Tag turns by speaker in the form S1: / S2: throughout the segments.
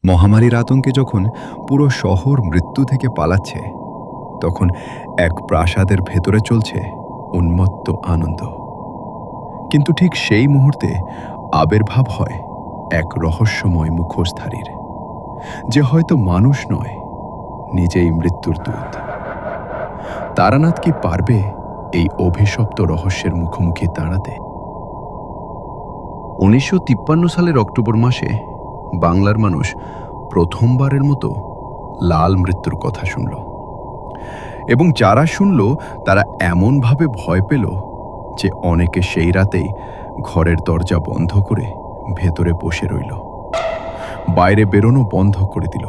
S1: মহামারীর আতঙ্কে যখন পুরো শহর মৃত্যু থেকে পালাচ্ছে, তখন এক প্রাসাদের ভেতরে চলছে উন্মত্ত আনন্দ। কিন্তু ঠিক সেই মুহূর্তে আবির্ভাব হয় এক রহস্যময় মুখোশধারীর, যে হয়তো মানুষ নয়, নিজেই মৃত্যুর দূত। তারানাথ কি পারবে এই অভিশপ্ত রহস্যের মুখোমুখি দাঁড়াতে? 1953 সালের অক্টোবর মাসে বাংলার মানুষ প্রথমবারের মতো লাল মৃত্যুর কথা শুনল, এবং যারা শুনল তারা এমনভাবে ভয় পেল যে অনেকে সেই রাতেই ঘরের দরজা বন্ধ করে ভেতরে বসে রইল, বাইরে বেরোনো বন্ধ করে দিল।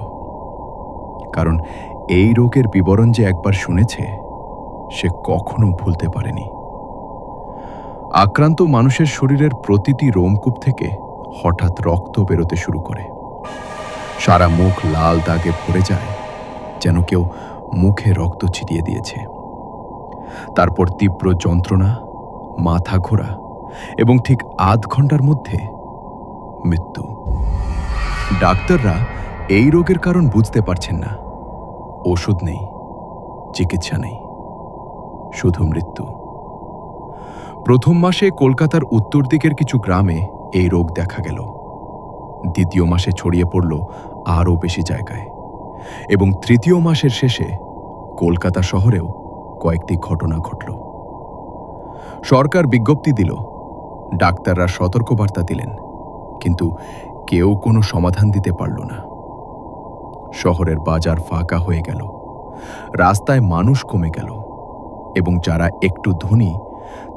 S1: কারণ এই রোগের বিবরণ যে একবার শুনেছে, সে কখনো ভুলতে পারেনি। আক্রান্ত মানুষের শরীরের প্রতিটি রোমকূপ থেকে হঠাৎ রক্ত বেরোতে শুরু করে। সারা মুখ লাল দাগে ভরে যায়, যেন কেউ মুখে রক্ত ছিটিয়ে দিয়েছে। তারপর তীব্র যন্ত্রণা, মাথা ঘোরা, এবং ঠিক আধ ঘন্টার মধ্যে মৃত্যু। ডাক্তাররা এই রোগের কারণ বুঝতে পারছেন না। ওষুধ নেই, চিকিৎসা নেই, শুধু মৃত্যু। প্রথম মাসে কলকাতার উত্তর দিকের কিছু গ্রামে এই রোগ দেখা গেল। দ্বিতীয় মাসে ছড়িয়ে পড়ল আরও বেশি জায়গায়, এবং তৃতীয় মাসের শেষে কলকাতা শহরেও কয়েকটি ঘটনা ঘটল। সরকার বিজ্ঞপ্তি দিল, ডাক্তাররা সতর্কবার্তা দিলেন, কিন্তু কেউ কোনো সমাধান দিতে পারল না। শহরের বাজার ফাঁকা হয়ে গেল, রাস্তায় মানুষ কমে গেল, এবং যারা একটু ধনী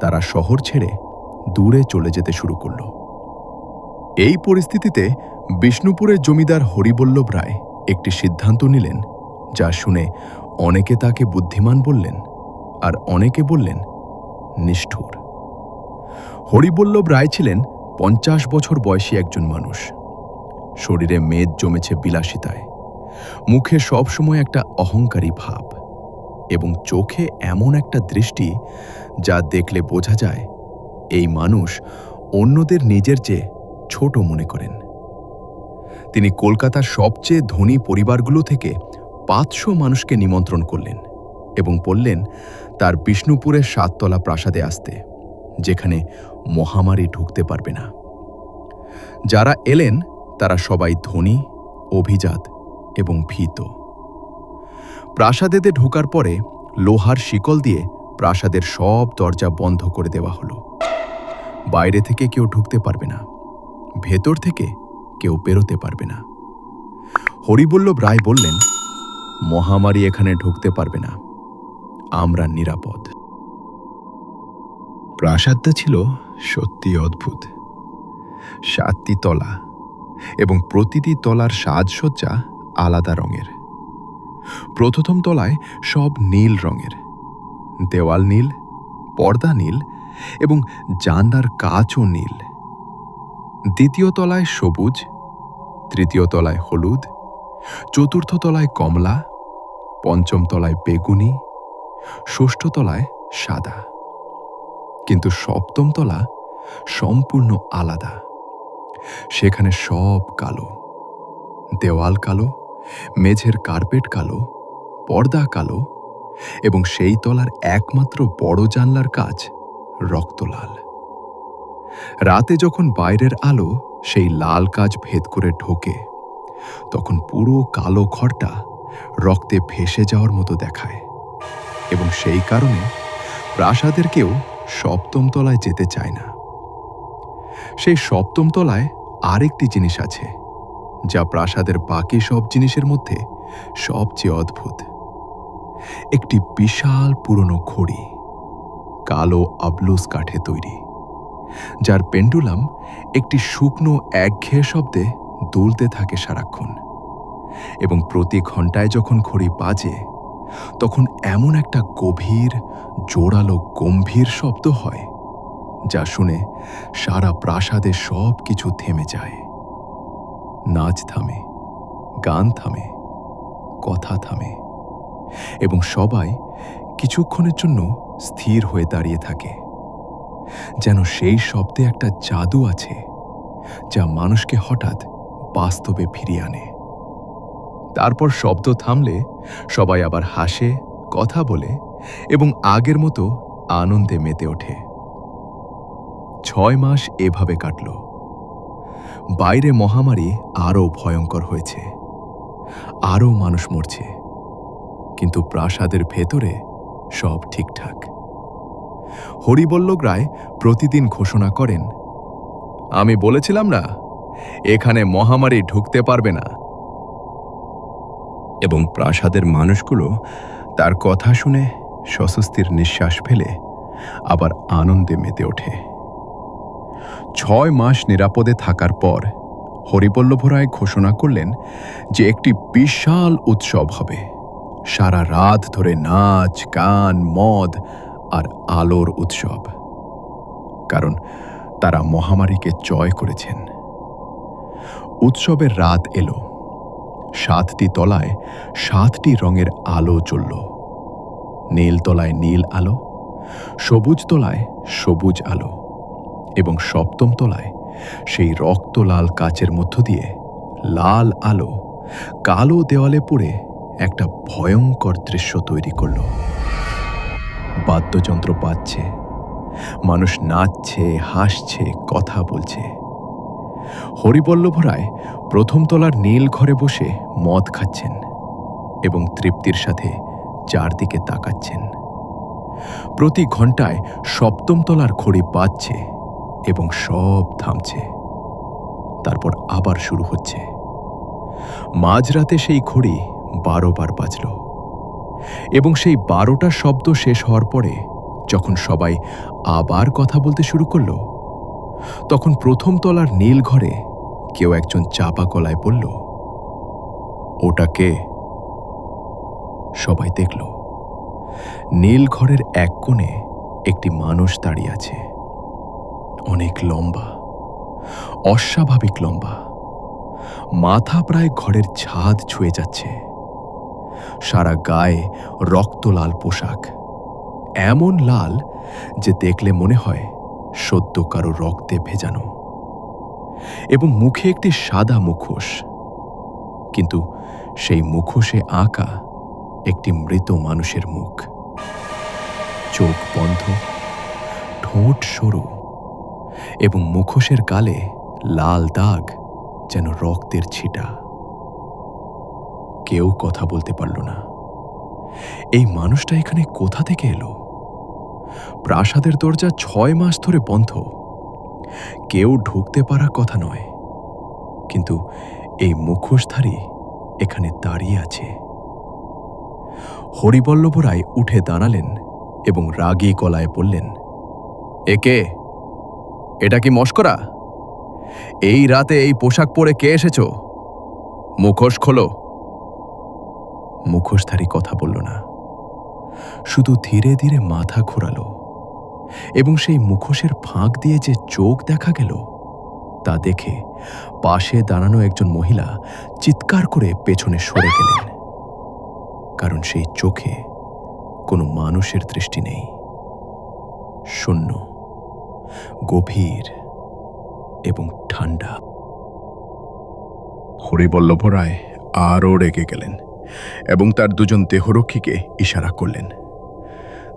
S1: তারা শহর ছেড়ে দূরে চলে যেতে শুরু করল। এই পরিস্থিতিতে বিষ্ণুপুরের জমিদার হরিবল্লভ রায় একটি সিদ্ধান্ত নিলেন, যা শুনে অনেকে তাকে বুদ্ধিমান বললেন, আর অনেকে বললেন নিষ্ঠুর। হরিবল্লভ রায় ছিলেন 50 বছর বয়সী একজন মানুষ। শরীরে মেদ জমেছে বিলাসিতায়, মুখে সবসময় একটা অহংকারী ভাব, এবং চোখে এমন একটা দৃষ্টি যা দেখলে বোঝা যায় এই মানুষ অন্যদের নিজের চেয়ে ছোট মনে করেন। তিনি কলকাতার সবচেয়ে ধনী পরিবারগুলো থেকে 500 মানুষকে নিমন্ত্রণ করলেন এবং বললেন তার বিষ্ণুপুরের 7 তলা প্রাসাদে আসতে, যেখানে মহামারী ঢুকতে পারবে না। যারা এলেন তারা সবাই ধনী, অভিজাত এবং ভীত। প্রাসাদেতে ঢোকার পরে লোহার শিকল দিয়ে প্রাসাদের সব দরজা বন্ধ করে দেওয়া হলো। বাইরে থেকে কেউ ঢুকতে পারবে না, ভেতর থেকে কেউ বেরোতে পারবে না। হরিবল্লভ রায় বললেন, মহামারী এখানে ঢুকতে পারবে না, আমরা নিরাপদ। প্রাসাদটা ছিল সত্যি অদ্ভুত। 7টি তলা, এবং প্রতিটি তলার সাজসজ্জা আলাদা রঙের। প্রথম তলায় সব নীল রঙের, দেওয়াল নীল, পর্দা নীল, এবং জানলার কাচও নীল। দ্বিতীয় তলায় সবুজ, তৃতীয় তলায় হলুদ, চতুর্থ তলায় কমলা, পঞ্চম তলায় বেগুনি, ষষ্ঠ তলায় সাদা। কিন্তু সপ্তম তলা সম্পূর্ণ আলাদা। সেখানে সব কালো, দেওয়াল কালো, মেঝের কার্পেট কালো, পর্দা কালো, এবং সেই তলার একমাত্র বড় জানলার কাচ রক্তলাল। রাতে যখন বাইরের আলো সেই লাল কাচ ভেদ করে ঢোকে, তখন পুরো কালো ঘরটা রক্তে ভেসে যাওয়ার মতো দেখায়, এবং সেই কারণে প্রাসাদের কেউ সপ্তম তলায় যেতে চায় না। সেই সপ্তম তলায় আরেকটি জিনিস আছে, যা প্রাসাদের বাকি সব জিনিসের মধ্যে সবচেয়ে অদ্ভুত। একটি বিশাল পুরনো ঘড়ি, কালো আবলুস কাঠে তৈরি, যার পেন্ডুলাম একটি শুকনো একঘেয়ে শব্দে দুলতে থাকে সারাক্ষণ, এবং প্রতি ঘন্টায় যখন ঘড়ি বাজে, তখন এমন একটা গভীর, জোরালো, গম্ভীর শব্দ হয়, যা শুনে সারা প্রাসাদে সব কিছু থেমে যায়। নাচ থামে, গান থামে, কথা থামে, এবং সবাই কিছুক্ষণের জন্য স্থির হয়ে দাঁড়িয়ে থাকে, যেন সেই শব্দে একটা জাদু আছে যা মানুষকে হঠাৎ বাস্তবে ফিরিয়ে আনে। তারপর শব্দ থামলে সবাই আবার হাসে, কথা বলে এবং আগের মতো আনন্দে মেতে ওঠে। 6 মাস এভাবে কাটল। বাইরে মহামারী আরও ভয়ঙ্কর হয়েছে, আরও মানুষ মরছে, কিন্তু প্রাসাদের ভেতরে সব ঠিকঠাক। হরিবল্লভ রায় প্রতিদিন ঘোষণা করেন, আমি বলেছিলাম না, এখানে মহামারী ঢুকতে পারবে না। এবং প্রাসাদের মানুষগুলো তার কথা শুনে স্বস্তির নিঃশ্বাস ফেলে আবার আনন্দে মেতে ওঠে। 6 মাস নিরাপদে থাকার পর হরিবল্লভ রায় ঘোষণা করলেন যে একটি বিশাল উৎসব হবে। সারা রাত ধরে নাচ, গান, মদ আর আলোর উৎসব, কারণ তারা মহামারীকে জয় করেছেন। উৎসবের রাত এলো। 7টি তলায় 7টি রঙের আলো জ্বলল। নীল তলায় নীল আলো, সবুজ তলায় সবুজ আলো, এবং 7ম তলায় সেই রক্তলাল কাচের মধ্য দিয়ে লাল আলো কালো দেওয়ালে পড়ে একটা ভয়ঙ্কর দৃশ্য তৈরি করল। বাদ্যযন্ত্র বাজছে, মানুষ নাচছে, হাসছে, কথা বলছে। হরিবল্লভ রায় 1ম তলার নীল ঘরে বসে মদ খাচ্ছেন এবং তৃপ্তির সাথে চারদিকে তাকাচ্ছেন। প্রতি ঘন্টায় 7ম তলার ঘড়ি বাজছে এবং সব থামছে। তারপর আবার শুরু হচ্ছে। মাঝরাতে সেই ঘড়ি 12 বার বাজল এবং সেই 12টা শব্দ শেষ হওয়ার পরে যখন সবাই আবার কথা বলতে শুরু করল, তখন 1ম তলার নীল ঘরে কেউ একজন চাপা গলায় বলল, ওটা কে? সবাই দেখল নীল ঘরের এক কোণে একটি মানুষ দাঁড়িয়ে আছে। অনেক লম্বা, অস্বাভাবিক লম্বা, মাথা প্রায় ঘরের ছাদ ছুঁয়ে যাচ্ছে। সারা গায়ে রক্তলাল পোশাক, এমন লাল যে দেখলে মনে হয় সদ্য কারো রক্তে ভেজানো, এবং মুখে একটি সাদা মুখোশ, কিন্তু সেই মুখোশে আঁকা একটি মৃত মানুষের মুখ। চোখ বন্ধ, ঠোঁট সরু, এবং মুখোশের গালে লাল দাগ যেন রক্তের ছিটা। কেউ কথা বলতে পারল না। এই মানুষটা এখানে কোথা থেকে এলো? প্রাসাদের দরজা 6 মাস ধরে বন্ধ, কেউ ঢুকতে পারার কথা নয়, কিন্তু এই মুখোশধারী এখানে দাঁড়িয়ে আছে। হরিবল্লভ রায় উঠে দাঁড়ালেন এবং রাগী গলায় বললেন, একে? এটা কি মস্করা? এই রাতে এই পোশাক পরে কে এসেছ? মুখোশ খোলো। মুখোশধারী কথা বলল না, শুধু ধীরে ধীরে মাথা ঘোরালো, এবং সেই মুখোশের ফাঁক দিয়ে যে চোখ দেখা গেল তা দেখে পাশে দাঁড়ানো একজন মহিলা চিৎকার করে পেছনে সরে গেলেন, কারণ সেই চোখে কোনো মানুষের দৃষ্টি নেই। শূন্য, গভীর এবং ঠান্ডা। হরিবল্লভ রায় আরও রেগে গেলেন এবং তার 2জন দেহরক্ষীকে ইশারা করলেন।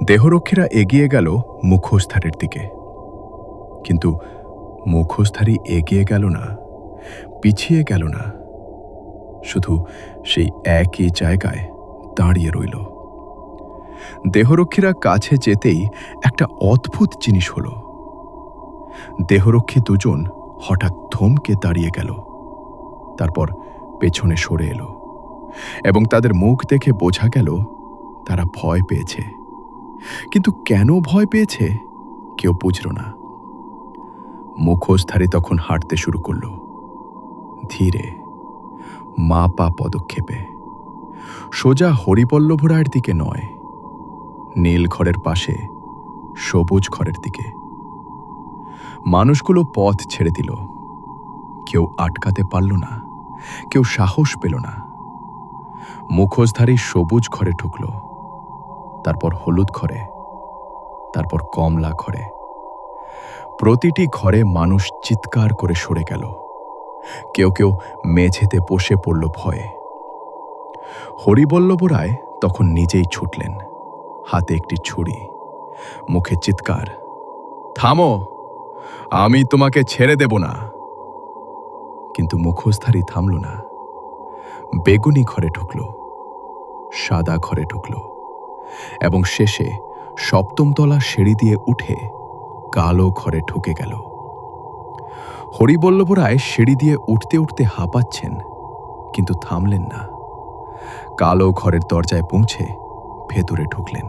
S1: দেহরক্ষীরা এগিয়ে গেল মুখোশধারীর দিকে, কিন্তু মুখোশধারী এগিয়ে গেল না, পিছিয়ে গেল না, শুধু সেই একই জায়গায় দাঁড়িয়ে রইল। দেহরক্ষীরা কাছে যেতেই একটা অদ্ভুত জিনিস হলো। দেহরক্ষী 2জন হঠাৎ থমকে দাঁড়িয়ে গেল, তারপর পেছনে সরে এলো, এবং তাদের মুখ দেখে বোঝা গেল তারা ভয় পেয়েছে। কিন্তু কেন ভয় পেয়েছে কেউ বুঝল না। মুখোশধারী তখন হাঁটতে শুরু করল, ধীরে, মাপা পদক্ষেপে, সোজা হরিবল্লভ রায়ের দিকে নয়, নীল ঘরের পাশে সবুজ ঘরের দিকে। মানুষগুলো পথ ছেড়ে দিল, কেউ আটকাতে পারল না, কেউ সাহস পেল না। মুখোশধারী সবুজ ঘরে ঢুকল, তারপর হলুদ ঘরে, তারপর কমলা ঘরে। প্রতিটি ঘরে মানুষ চিৎকার করে সরে গেল, কেউ কেউ মেঝেতে বসে পড়ল ভয়ে। হরিবল্লভ রায় তখন নিজেই ছুটলেন, হাতে একটি ছুরি, মুখে চিৎকার, থামো, আমি তোমাকে ছেড়ে দেব না। কিন্তু মুখোশধারী থামল না। বেগুনি ঘরে ঢুকল, সাদা ঘরে ঢুকল এবং শেষে ৭ম তলা সিঁড়ি দিয়ে উঠে কালো ঘরে ঢুকে গেল। হরিবল্লভ রায় সিঁড়ি দিয়ে উঠতে উঠতে হাঁপাচ্ছেন, কিন্তু থামলেন না। কালো ঘরের দরজায় পৌঁছে ভেতরে ঢুকলেন।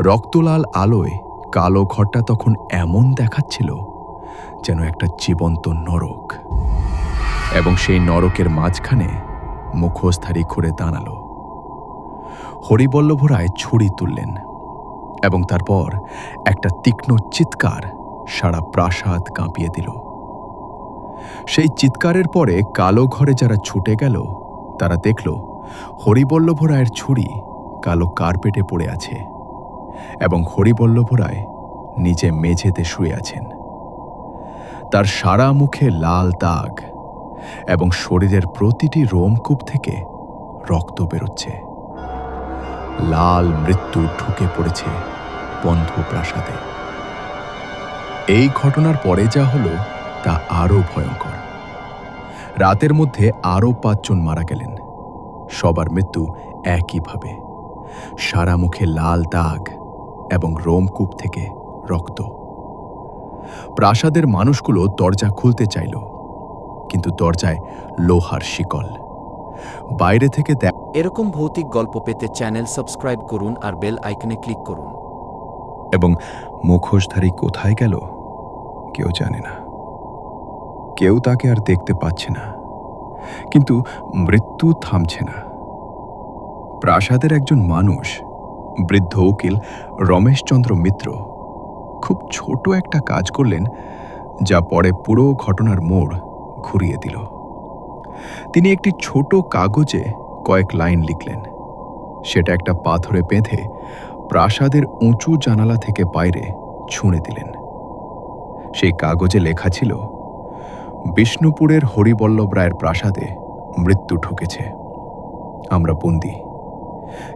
S1: রক্তলাল আলোয় কালো ঘরটা তখন এমন দেখাচ্ছিল যেন একটা জীবন্ত নরক, এবং সেই নরকের মাঝখানে মুখোশধারী ঘুরে দাঁড়ালো। হরিবল্লভ রায় ছুরি তুললেন এবং তারপর একটা তীক্ষ্ণ চিৎকার সারা প্রাসাদ কাঁপিয়ে দিল। সেই চিৎকারের পরে কালো ঘরে যারা ছুটে গেল তারা দেখল হরিবল্লভ রায়ের ছুরি কালো কার্পেটে পড়ে আছে এবং হরিবল্লভ রায় নিজে মেঝেতে শুয়ে আছেন। তার সারা মুখে লাল দাগ এবং শরীরের প্রতিটি রোমকূপ থেকে রক্ত বেরোচ্ছে। লাল মৃত্যু ঢুকে পড়েছে বন্ধ প্রাসাদে। এই ঘটনার পরে যা হলো তা আরও ভয়ঙ্কর। রাতের মধ্যে আরও ৫ জন মারা গেলেন। সবার মৃত্যু একইভাবে, সারা মুখে লাল দাগ এবং রোমকূপ থেকে রক্ত। প্রাসাদের মানুষগুলো দরজা খুলতে চাইল, কিন্তু দরজায় লোহার শিকল। বাইরে থেকে
S2: এরকম ভৌতিক গল্প পেতে চ্যানেল সাবস্ক্রাইব করুন আর বেল আইকনে ক্লিক করুন।
S1: এবং মুখোশধারী কোথায় গেল কেউ জানে না। কেউ তাকে আর দেখতে পাচ্ছে না, কিন্তু মৃত্যু থামছে না। প্রাসাদের একজন মানুষ, বৃদ্ধ উকিল রমেশচন্দ্র মিত্র, খুব ছোট একটা কাজ করলেন যা পরে পুরো ঘটনার মোড় ঘুরিয়ে দিল। তিনি একটি ছোট কাগজে কয়েক লাইন লিখলেন। সেটা একটা পাথরে বেঁধে প্রাসাদের উঁচু জানালা থেকে বাইরে ছুঁড়ে দিলেন। সেই কাগজে লেখা ছিল, বিষ্ণুপুরের হরিবল্লভ রায়ের প্রাসাদে মৃত্যু ঢুকেছে। আমরা বন্দী,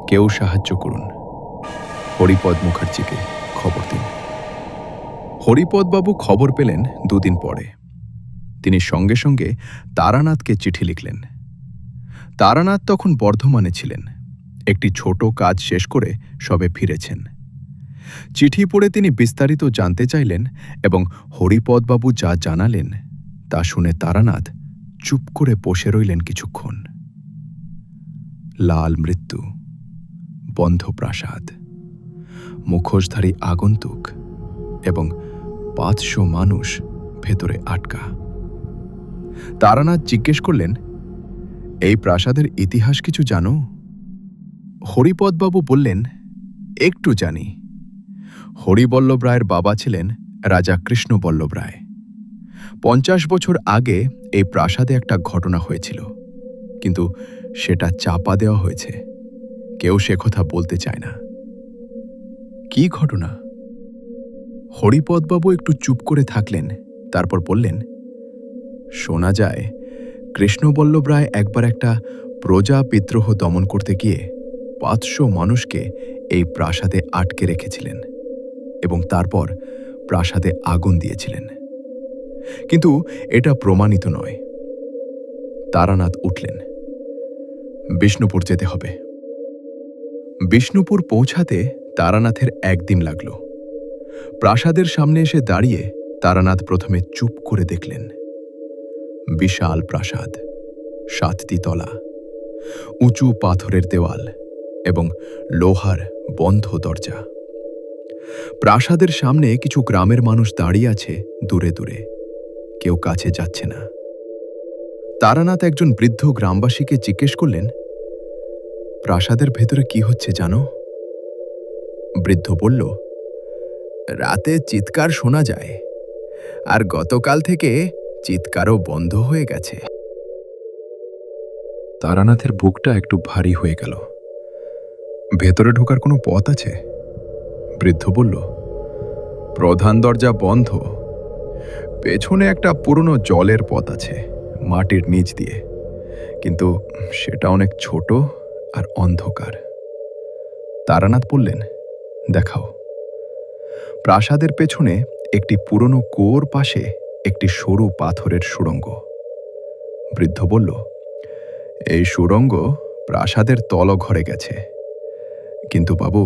S1: কেউ সাহায্য করুন। হরিপদ মুখার্জিকে খবর দিন। হরিপদবাবু খবর পেলেন ২ দিন পরে। তিনি সঙ্গে সঙ্গে তারানাথকে চিঠি লিখলেন। তারানাথ তখন বর্ধমানে ছিলেন, একটি ছোট কাজ শেষ করে সবে ফিরেছেন। চিঠি পড়ে তিনি বিস্তারিত জানতে চাইলেন এবং হরিপদবাবু যা জানালেন তা শুনে তারানাথ চুপ করে বসে রইলেন কিছুক্ষণ। লাল মৃত্যু, বন্ধ প্রাসাদ, মুখোশধারী আগন্তুক এবং ৫০০ মানুষ ভেতরে আটকা। তারানাথ জিজ্ঞেস করলেন, এই প্রাসাদের ইতিহাস কিছু জানো? হরিপদবাবু বললেন, একটু জানি। হরিবল্লভ রায়ের বাবা ছিলেন রাজা কৃষ্ণবল্লভ রায়। ৫০ বছর আগে এই প্রাসাদে একটা ঘটনা হয়েছিল, কিন্তু সেটা চাপা দেওয়া হয়েছে। কেউ সে কথা বলতে চায় না। কি ঘটনা? হরিপদবাবু একটু চুপ করে থাকলেন, তারপর বললেন, শোনা যায় কৃষ্ণবল্লভ রায় একবার একটা প্রজা বিদ্রোহ দমন করতে গিয়ে ৫০০ মানুষকে এই প্রাসাদে আটকে রেখেছিলেন এবং তারপর প্রাসাদে আগুন দিয়েছিলেন, কিন্তু এটা প্রমাণিত নয়। তারানাথ উঠলেন, বিষ্ণুপুর যেতে হবে। বিষ্ণুপুর পৌঁছাতে তারানাথের ১ দিন লাগল। প্রাসাদের সামনে এসে দাঁড়িয়ে তারানাথ প্রথমে চুপ করে দেখলেন। বিশাল প্রাসাদ, ৭টি তলা, উঁচু পাথরের দেওয়াল এবং লোহার বন্ধ দরজা। প্রাসাদের সামনে কিছু গ্রামের মানুষ দাঁড়িয়ে আছে দূরে দূরে, কেউ কাছে যাচ্ছে না। তারানাথ একজন বৃদ্ধ গ্রামবাসীকে জিজ্ঞেস করলেন, প্রাসাদের ভেতরে কি হচ্ছে জানো? বৃদ্ধ বলল, রাতে চিৎকার শোনা যায়, আর গতকাল থেকে চিৎকারও বন্ধ হয়ে গেছে। তারানাথের বুকটা একটু ভারী হয়ে গেল। ভেতরে ঢোকার কোনো পথ আছে? বৃদ্ধ বলল, প্রধান দরজা বন্ধ। পেছনে একটা পুরনো জলের পথ আছে, মাটির নিচ দিয়ে, কিন্তু সেটা অনেক ছোট আর অন্ধকার। তারানাথ বললেন, দেখাও। প্রাসাদের পেছনে একটি পুরনো কুয়োর পাশে একটি সরু পাথরের সুড়ঙ্গ। বৃদ্ধ বলল, এই সুড়ঙ্গ প্রাসাদের তলঘরে গেছে, কিন্তু বাবু,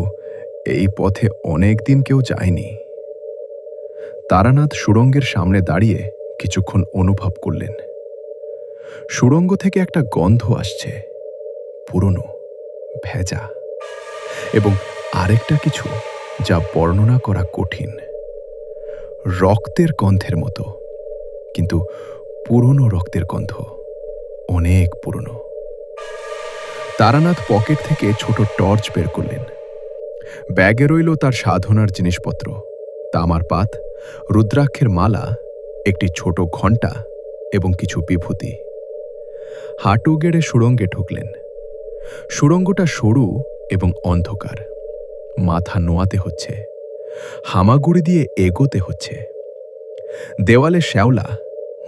S1: এই পথে অনেক দিন কেউ যায়নি। তারানাথ সুড়ঙ্গের সামনে দাঁড়িয়ে কিছুক্ষণ অনুভব করলেন। সুড়ঙ্গ থেকে একটা গন্ধ আসছে, পুরনো, ভেজা, এবং আরেকটা কিছু যা বর্ণনা করা কঠিন। রক্তের গন্ধের মতো, কিন্তু পুরনো রক্তের গন্ধ, অনেক পুরনো। তারানাথ পকেট থেকে ছোট টর্চ বের করলেন। ব্যাগে রইল তার সাধনার জিনিসপত্র, তামার পাত, রুদ্রাক্ষের মালা, একটি ছোট ঘণ্টা এবং কিছু বিভূতি। হাঁটু গেড়ে সুড়ঙ্গে ঢুকলেন। সুড়ঙ্গটা সরু এবং অন্ধকার। মাথা নোয়াতে হচ্ছে, হামাগুড়ি দিয়ে এগোতে হচ্ছে। দেওয়ালে শ্যাওলা,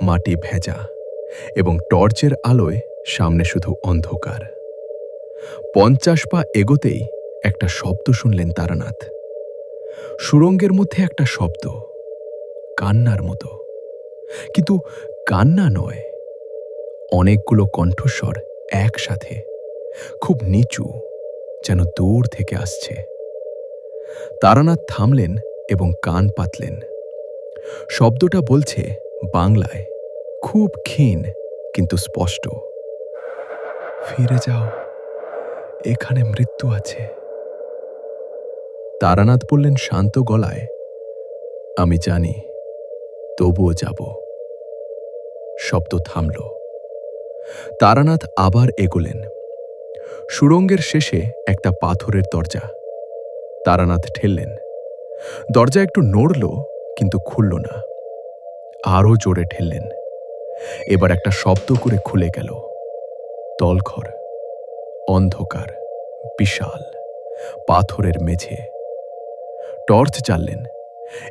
S1: মাটি ভেজা, এবং টর্চের আলোয় সামনে শুধু অন্ধকার। 50 পা এগোতেই একটা শব্দ শুনলেন তারানাথ। সুড়ঙ্গের মধ্যে একটা শব্দ, কান্নার মতো, কিন্তু কান্না নয়, অনেকগুলো কণ্ঠস্বর একসাথে, খুব নিচু, যেন দূর থেকে আসছে। তারানাথ থামলেন এবং কান পাতলেন। শব্দটা বলছে বাংলায়, খুব ক্ষীণ কিন্তু স্পষ্ট, ফিরে যাও, এখানে মৃত্যু আছে। তারানাথ বললেন শান্ত গলায়, আমি জানি, তবুও যাব। শব্দ থামল। তারানাথ আবার এগোলেন। সুড়ঙ্গের শেষে একটা পাথরের দরজা। তারানাথ ঠেললেন। দরজা একটু নড়ল, কিন্তু খুলল না। আরও জোরে ঠেললেন। এবার একটা শব্দ করে খুলে গেল। তলঘর, অন্ধকার, বিশাল, পাথরের মেঝে। টর্চ জ্বাললেন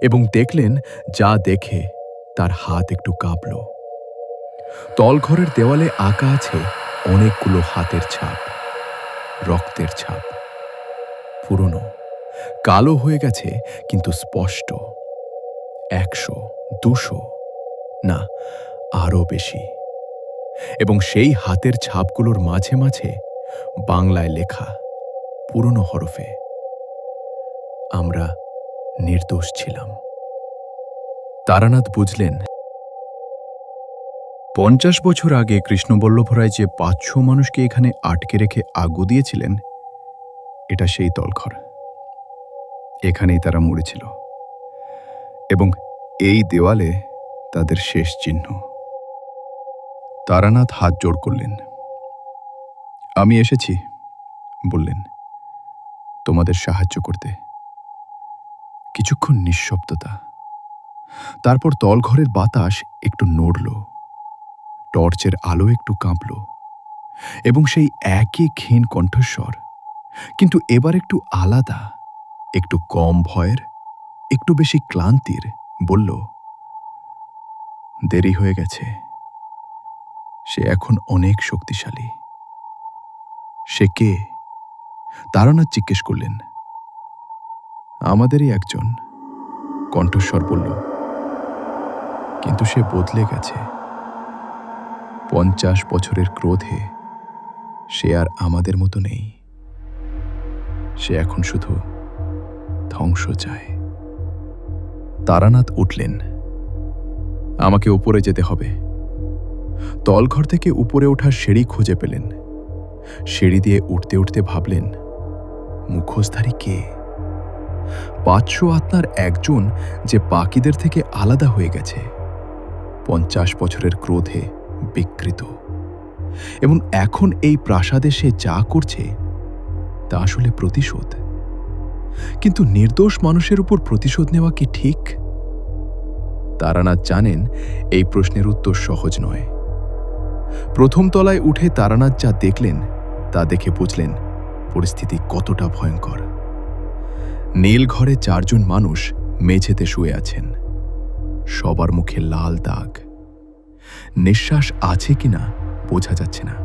S1: এবং দেখলেন, যা দেখে তার হাত একটু কাঁপল। তলঘরের দেওয়ালে আঁকা আছে অনেকগুলো হাতের ছাপ, রক্তের ছাপ, পুরনো, কালো হয়ে গেছে কিন্তু স্পষ্ট। 100, 200, না, আরও বেশি। এবং সেই হাতের ছাপগুলোর মাঝে মাঝে বাংলায় লেখা, পুরনো হরফে, আমরা নির্দোষ ছিলাম। তারানাথ বুঝলেন, 50 বছর আগে কৃষ্ণবল্লভ রায় যে 500 মানুষকে এখানে আটকে রেখে আগু দিয়েছিলেন, এটা সেই তলঘর। এখানেই তারা মরেছিল, এবং এই দেওয়ালে তাদের শেষ চিহ্ন। তারানাথ হাত জোড় করলেন। আমি এসেছি, বললেন, তোমাদের সাহায্য করতে। কিছুক্ষণ নিঃশব্দতা। তারপর তলঘরের বাতাস একটু নড়ল, টর্চের আলো একটু কাঁপল, এবং সেই একই ক্ষীণ কণ্ঠস্বর, কিন্তু এবার একটু আলাদা, একটু কম ভয়ের, একটু বেশি ক্লান্তির, বলল, দেরি হয়ে গেছে। সে এখন অনেক শক্তিশালী। সে কে? তারানাথ জিজ্ঞেস করলেন। আমাদেরই একজন, কণ্ঠস্বর বলল, কিন্তু সে বদলে গেছে। 50 বছরের ক্রোধে সে আর আমাদের মতো নেই। সে এখন শুধু ধ্বংস চায়। তারানাথ উঠলেন। আমাকে উপরে যেতে হবে। তলঘর থেকে উপরে ওঠার সিঁড়ি খুঁজে পেলেন। সিঁড়ি দিয়ে উঠতে উঠতে ভাবলেন, মুখোশধারী কে? 500 আত্মার একজন যে বাকিদের থেকে আলাদা হয়ে গেছে, 50 বছরের ক্রোধে বিকৃত, এবং এখন এই প্রাসাদে সে যা করছে তা আসলে প্রতিশোধ। কিন্তু নির্দোষ মানুষের উপর প্রতিশোধ নেওয়া কি ঠিক? তারানাথ জানেন এই প্রশ্নের উত্তর সহজ নয়। প্রথম তলায় উঠে তারানাথ যা দেখলেন তা দেখে বুঝলেন পরিস্থিতি কতটা ভয়ঙ্কর। নীল ঘরে 4 জন মানুষ মেঝেতে শুয়ে আছেন। সবার মুখে লাল দাগ। নিঃশ্বাস আছে কিনা বোঝা যাচ্ছে না।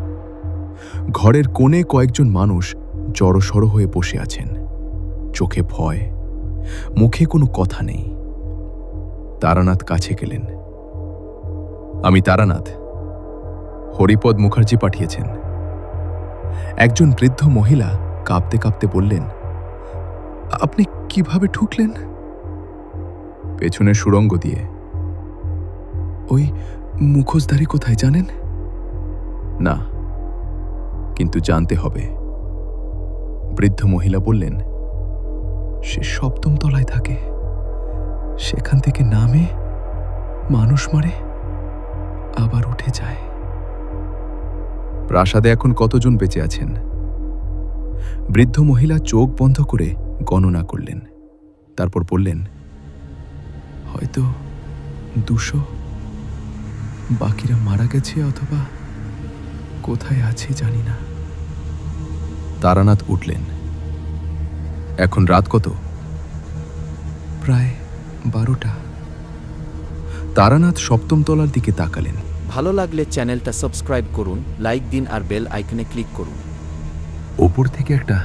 S1: ঘরের কোণে কয়েকজন মানুষ জড়সড় হয়ে বসে আছেন, চোখে ভয়, মুখে কোনো কথা নেই। তারানাথ কাছে গেলেন। আমি তারানাথ, হরিপদ মুখার্জি পাঠিয়েছেন। একজন বৃদ্ধ মহিলা কাঁপতে কাঁপতে বললেন, আপনি কিভাবে ঢুকলেন? পেছনের সুড়ঙ্গ দিয়ে। ওই মুখোশধারী কোথায় জানেন? না, কিন্তু জানতে হবে। বৃদ্ধ মহিলা বললেন, সে সপ্তম তলায় থাকে, সেখান থেকে নামে, মানুষ মারে, আবার উঠে যায়। প্রাসাদে এখন কতজন বেঁচে আছেন? বৃদ্ধ মহিলা চোখ বন্ধ করে গণনা করলেন, তারপর বললেন, হয়তো 200। বাকিরা মারা গেছে অথবা কোথায় আছে জানি না। তারানাথ উঠলেন। এখন রাত কত? প্রায় 12টা। তারানাথ সপ্তম তলার দিকে তাকালেন।
S2: ভালো লাগলে চ্যানেলটা সাবস্ক্রাইব করুন, লাইক দিন আর বেল আইকনে ক্লিক করুন।
S1: ওপর থেকে একটা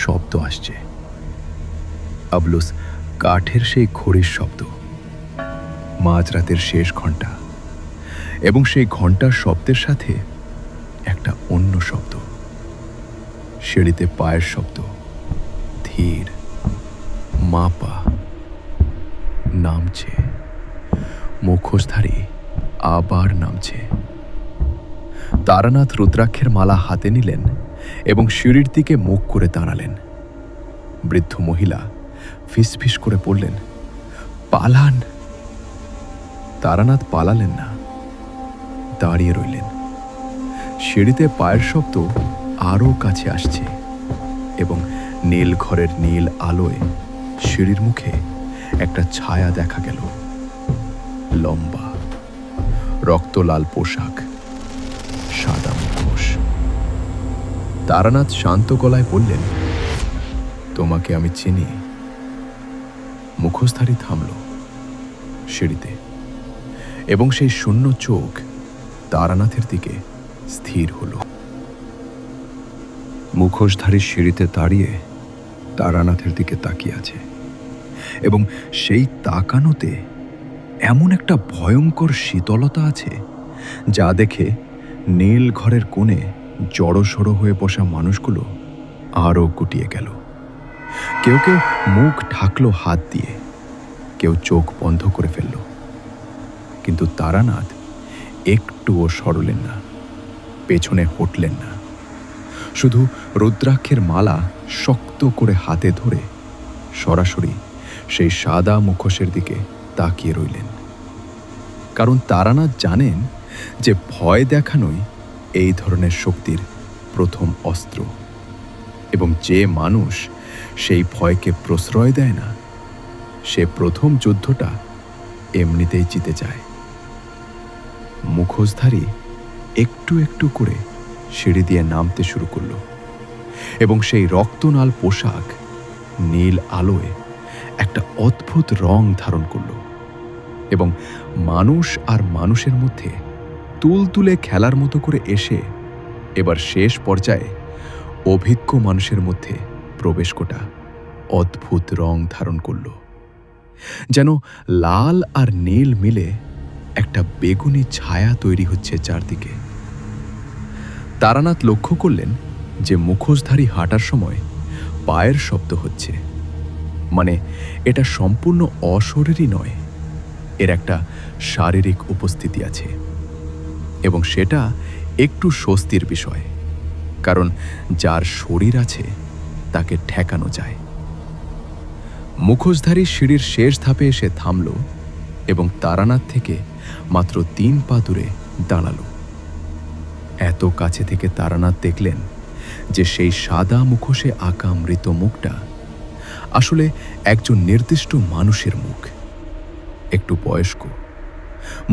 S1: শব্দ আসছে, আবলুস কাঠের সেই ঘড়ির শব্দ, মাঝরাতের শেষ ঘন্টা। এবং সেই ঘন্টার শব্দের সাথে একটা অন্য শব্দ, সিঁড়িতে পায়ের শব্দ, ধীর, মাপা, নামছে। মুখোশধারী আবার নামছে। তারানাথ রুদ্রাক্ষের মালা হাতে নিলেন এবং সিঁড়ির দিকে মুখ করে দাঁড়ালেন। বৃদ্ধ মহিলা ফিসফিস করে বললেন, পালান। তারানাথ পালালেন না, দাঁড়িয়ে রইলেন। সিঁড়িতে পায়ের শব্দ আরও কাছে আসছে এবং নীল ঘরের নীল আলোয় সিঁড়ির মুখে একটা ছায়া দেখা গেল। লম্বা, রক্তলাল পোশাক, সাদা মুখোশ। তারানাথ শান্ত গলায় বললেন, তোমাকে আমি চিনি। মুখোশধারী থামল সিঁড়িতে এবং সেই শূন্য চোখ তারানাথের দিকে স্থির হল। মুখোশধারী সিঁড়িতে দাঁড়িয়ে তারানাথের দিকে তাকিয়ে আছে এবং সেই তাকানোতে এমন একটা ভয়ঙ্কর শীতলতা আছে যা দেখে নীল ঘরের কোণে জড়সড় হয়ে বসা মানুষগুলো আরও গুটিয়ে গেল। কেউ কেউ মুখ ঢাকলো হাত দিয়ে, কেউ চোখ বন্ধ করে ফেলল। কিন্তু তারানাথ একটুও সরলেন না, পেছনে হটলেন না। শুধু রুদ্রাক্ষের মালা শক্ত করে হাতে ধরে সরাসরি সেই সাদা মুখোশের দিকে তাকিয়ে রইলেন। কারণ তারানাথ জানেন যে ভয় দেখানোই এই ধরনের শক্তির প্রথম অস্ত্র, এবং যে মানুষ সেই ভয়কে প্রশ্রয় দেয় না, সে প্রথম যুদ্ধটা এমনিতেই জিতে যায়। মুখোশধারী একটু একটু করে সিঁড়ি দিয়ে নামতে শুরু করল এবং সেই রক্তনাল পোশাক নীল আলোয় একটা অদ্ভুত রং ধারণ করল এবং মানুষ আর মানুষের মধ্যে তুলতুলে খেলার মতো করে এসে এবার শেষ পর্যায়ে অভিজ্ঞ মানুষের মধ্যে প্রবেশ কোটা অদ্ভুত রং ধারণ করল। যেন লাল আর নীল মিলে একটা বেগুনি ছায়া তৈরি হচ্ছে চারদিকে। তারানাথ লক্ষ্য করলেন যে মুখোশধারী হাঁটার সময় পায়ের শব্দ হচ্ছে, মানে এটা সম্পূর্ণ অশরীরী নয়, এর একটা শারীরিক উপস্থিতি আছে এবং সেটা একটু স্বস্তির বিষয়, কারণ যার শরীর আছে তাকে ঠেকানো যায়। মুখোশধারী সিঁড়ির শেষ ধাপে এসে থামল এবং তারানাথ থেকে মাত্র 3 পা দূরে দাঁড়ালো। এত কাছে থেকে তারানাথ দেখলেন যে সেই সাদা মুখোশে আঁকা মৃত মুখটা আসলে একজন নির্দিষ্ট মানুষের মুখ, একটু বয়স্ক,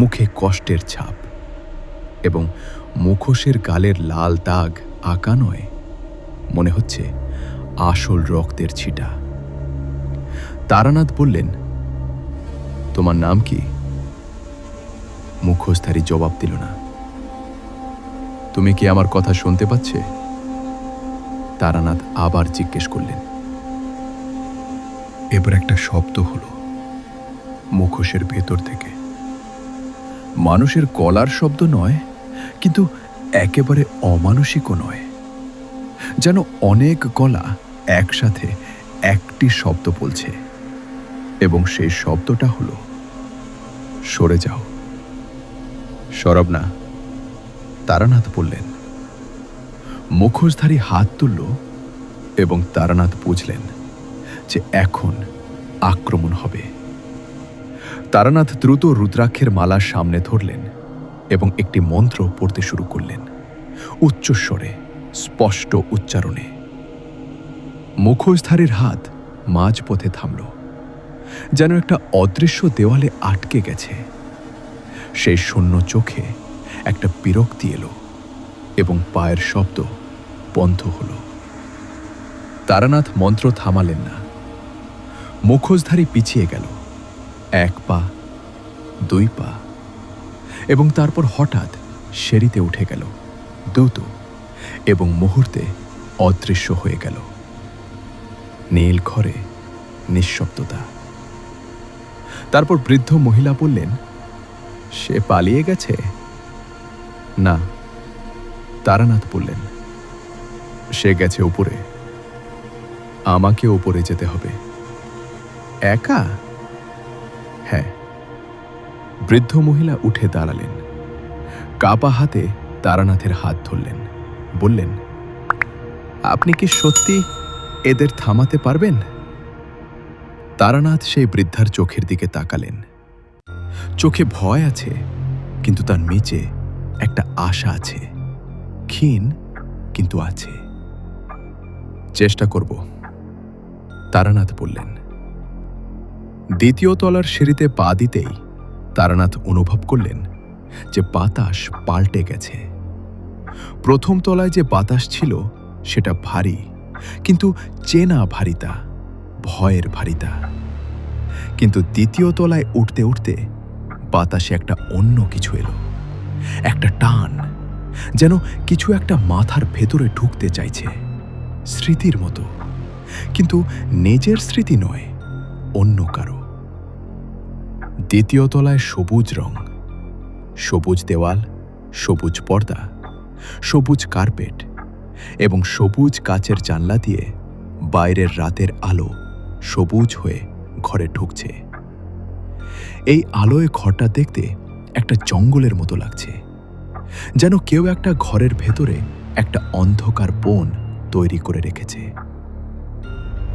S1: মুখে কষ্টের ছাপ, এবং মুখোশের গালের লাল দাগ আঁকা নয়, মনে হচ্ছে আসল রক্তের ছিটা। তারানাথ বললেন, তোমার নাম কি? মুখোশধারী জবাব দিল না। তুমি কি আমার কথা শুনতে পাচ্ছে? তারানাথ আবার জিজ্ঞেস করলেন। এবার একটা শব্দ হলো মুখোশের ভেতর থেকে। মানুষের গলার শব্দ নয়, কিন্তু একেবারে অমানুষিকও নয়। যেন অনেক গলা একসাথে একটি শব্দ বলছে, এবং সেই শব্দটা হলো, সরে যাও। সরব না, তারানাথ বললেন। মুখোশধারী হাত তুলল এবং তারানাথ বুঝলেন যে এখন আক্রমণ হবে। তারানাথ দ্রুত রুদ্রাক্ষের মালা সামনে ধরলেন এবং একটি মন্ত্র পড়তে শুরু করলেন, উচ্চস্বরে, স্পষ্ট উচ্চারণে। মুখোশধারীর হাত মাঝপথে থামল, যেন একটা অদৃশ্য দেওয়ালে আটকে গেছে। সেই শূন্য চোখে একটা বিরক্তি এলো এবং পায়ের শব্দ বন্ধ হল। তারানাথ মন্ত্র থামালেন না। মুখোশধারী পিছিয়ে গেল, 1 পা, 2 পা, এবং তারপর হঠাৎ সিঁড়িতে উঠে গেল, দ্রুত এবং মুহূর্তে অদৃশ্য হয়ে গেল। নীল ঘরে নিঃশব্দতা। তারপর বৃদ্ধ মহিলা বললেন, সে পালিয়ে গেছে? না, তারানাথ বললেন, সে গেছে উপরে। আমাকে উপরে যেতে হবে। একা? হ্যাঁ। বৃদ্ধ মহিলা উঠে দাঁড়ালেন, কাপা হাতে তারানাথের হাত ধরলেন, বললেন, আপনি কি সত্যি এদের থামাতে পারবেন? তারানাথ সেই বৃদ্ধার চোখের দিকে তাকালেন। চোখে ভয় আছে, কিন্তু তার নিচে একটা আশা আছে, ক্ষীণ কিন্তু আছে। চেষ্টা করব, তারানাথ বললেন। দ্বিতীয় তলার সিঁড়িতে পা দিতেই তারানাথ অনুভব করলেন যে বাতাস পাল্টে গেছে। প্রথম তলায় যে বাতাস ছিল সেটা ভারী, কিন্তু চেনা ভারিতা, ভয়ের ভারিতা। কিন্তু দ্বিতীয় তলায় উঠতে উঠতে বাতাসে একটা অন্য কিছু এলো, একটা টান, যেন কিছু একটা মাথার ভেতরে ঢুকতে চাইছে, স্মৃতির মতো, কিন্তু নিজের স্মৃতি নয়, অন্য কারো। দ্বিতীয় তলায় সবুজ রং, সবুজ দেওয়াল, সবুজ পর্দা, সবুজ কার্পেট এবং সবুজ কাচের জানলা দিয়ে বাইরের রাতের আলো সবুজ হয়ে ঘরে ঢুকছে। এই আলোয় ঘরটা দেখতে একটা জঙ্গলের মতো লাগছে, যেন কেউ একটা ঘরের ভেতরে একটা অন্ধকার বন তৈরি করে রেখেছে।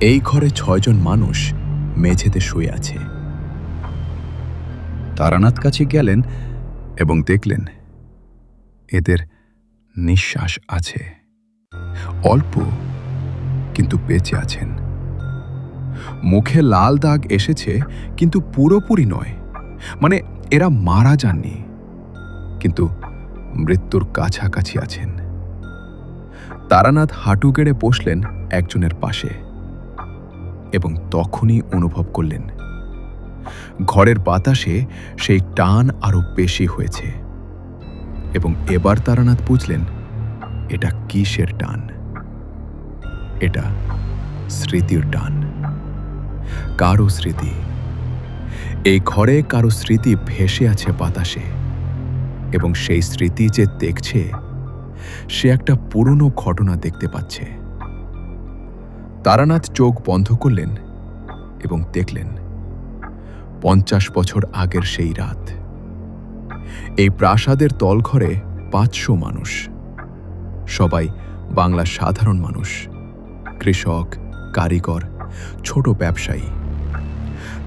S1: এই ঘরে 6 জন মানুষ মেঝেতে শুয়ে আছে। তারানাথ কাছে গেলেন এবং দেখলেন এদের নিঃশ্বাস আছে, অল্প কিন্তু বেঁচে আছেন। মুখে লাল দাগ এসেছে, কিন্তু পুরোপুরি নয়, মানে এরা মারা যাননি, কিন্তু মৃত্যুর কাছাকাছি আছেন। তারানাথ হাঁটু গেড়ে বসলেন একজনের পাশে এবং তখনই অনুভব করলেন ঘরের বাতাসে সেই টান আরো বেশি হয়েছে। এবং এবার তারানাথ বুঝলেন এটা কিসের টান। এটা স্মৃতির টান, কারো স্মৃতি। এই ঘরে কারো স্মৃতি ভেসে আছে বাতাসে, এবং সেই স্মৃতি যে দেখছে সে একটা পুরনো ঘটনা দেখতে পাচ্ছে। তারানাথ চোখ বন্ধ করলেন এবং দেখলেন 50 বছর আগের সেই রাত। এই প্রাসাদের তলঘরে 500 মানুষ, সবাই বাংলার সাধারণ মানুষ, কৃষক, কারিগর, ছোট ব্যবসায়ী।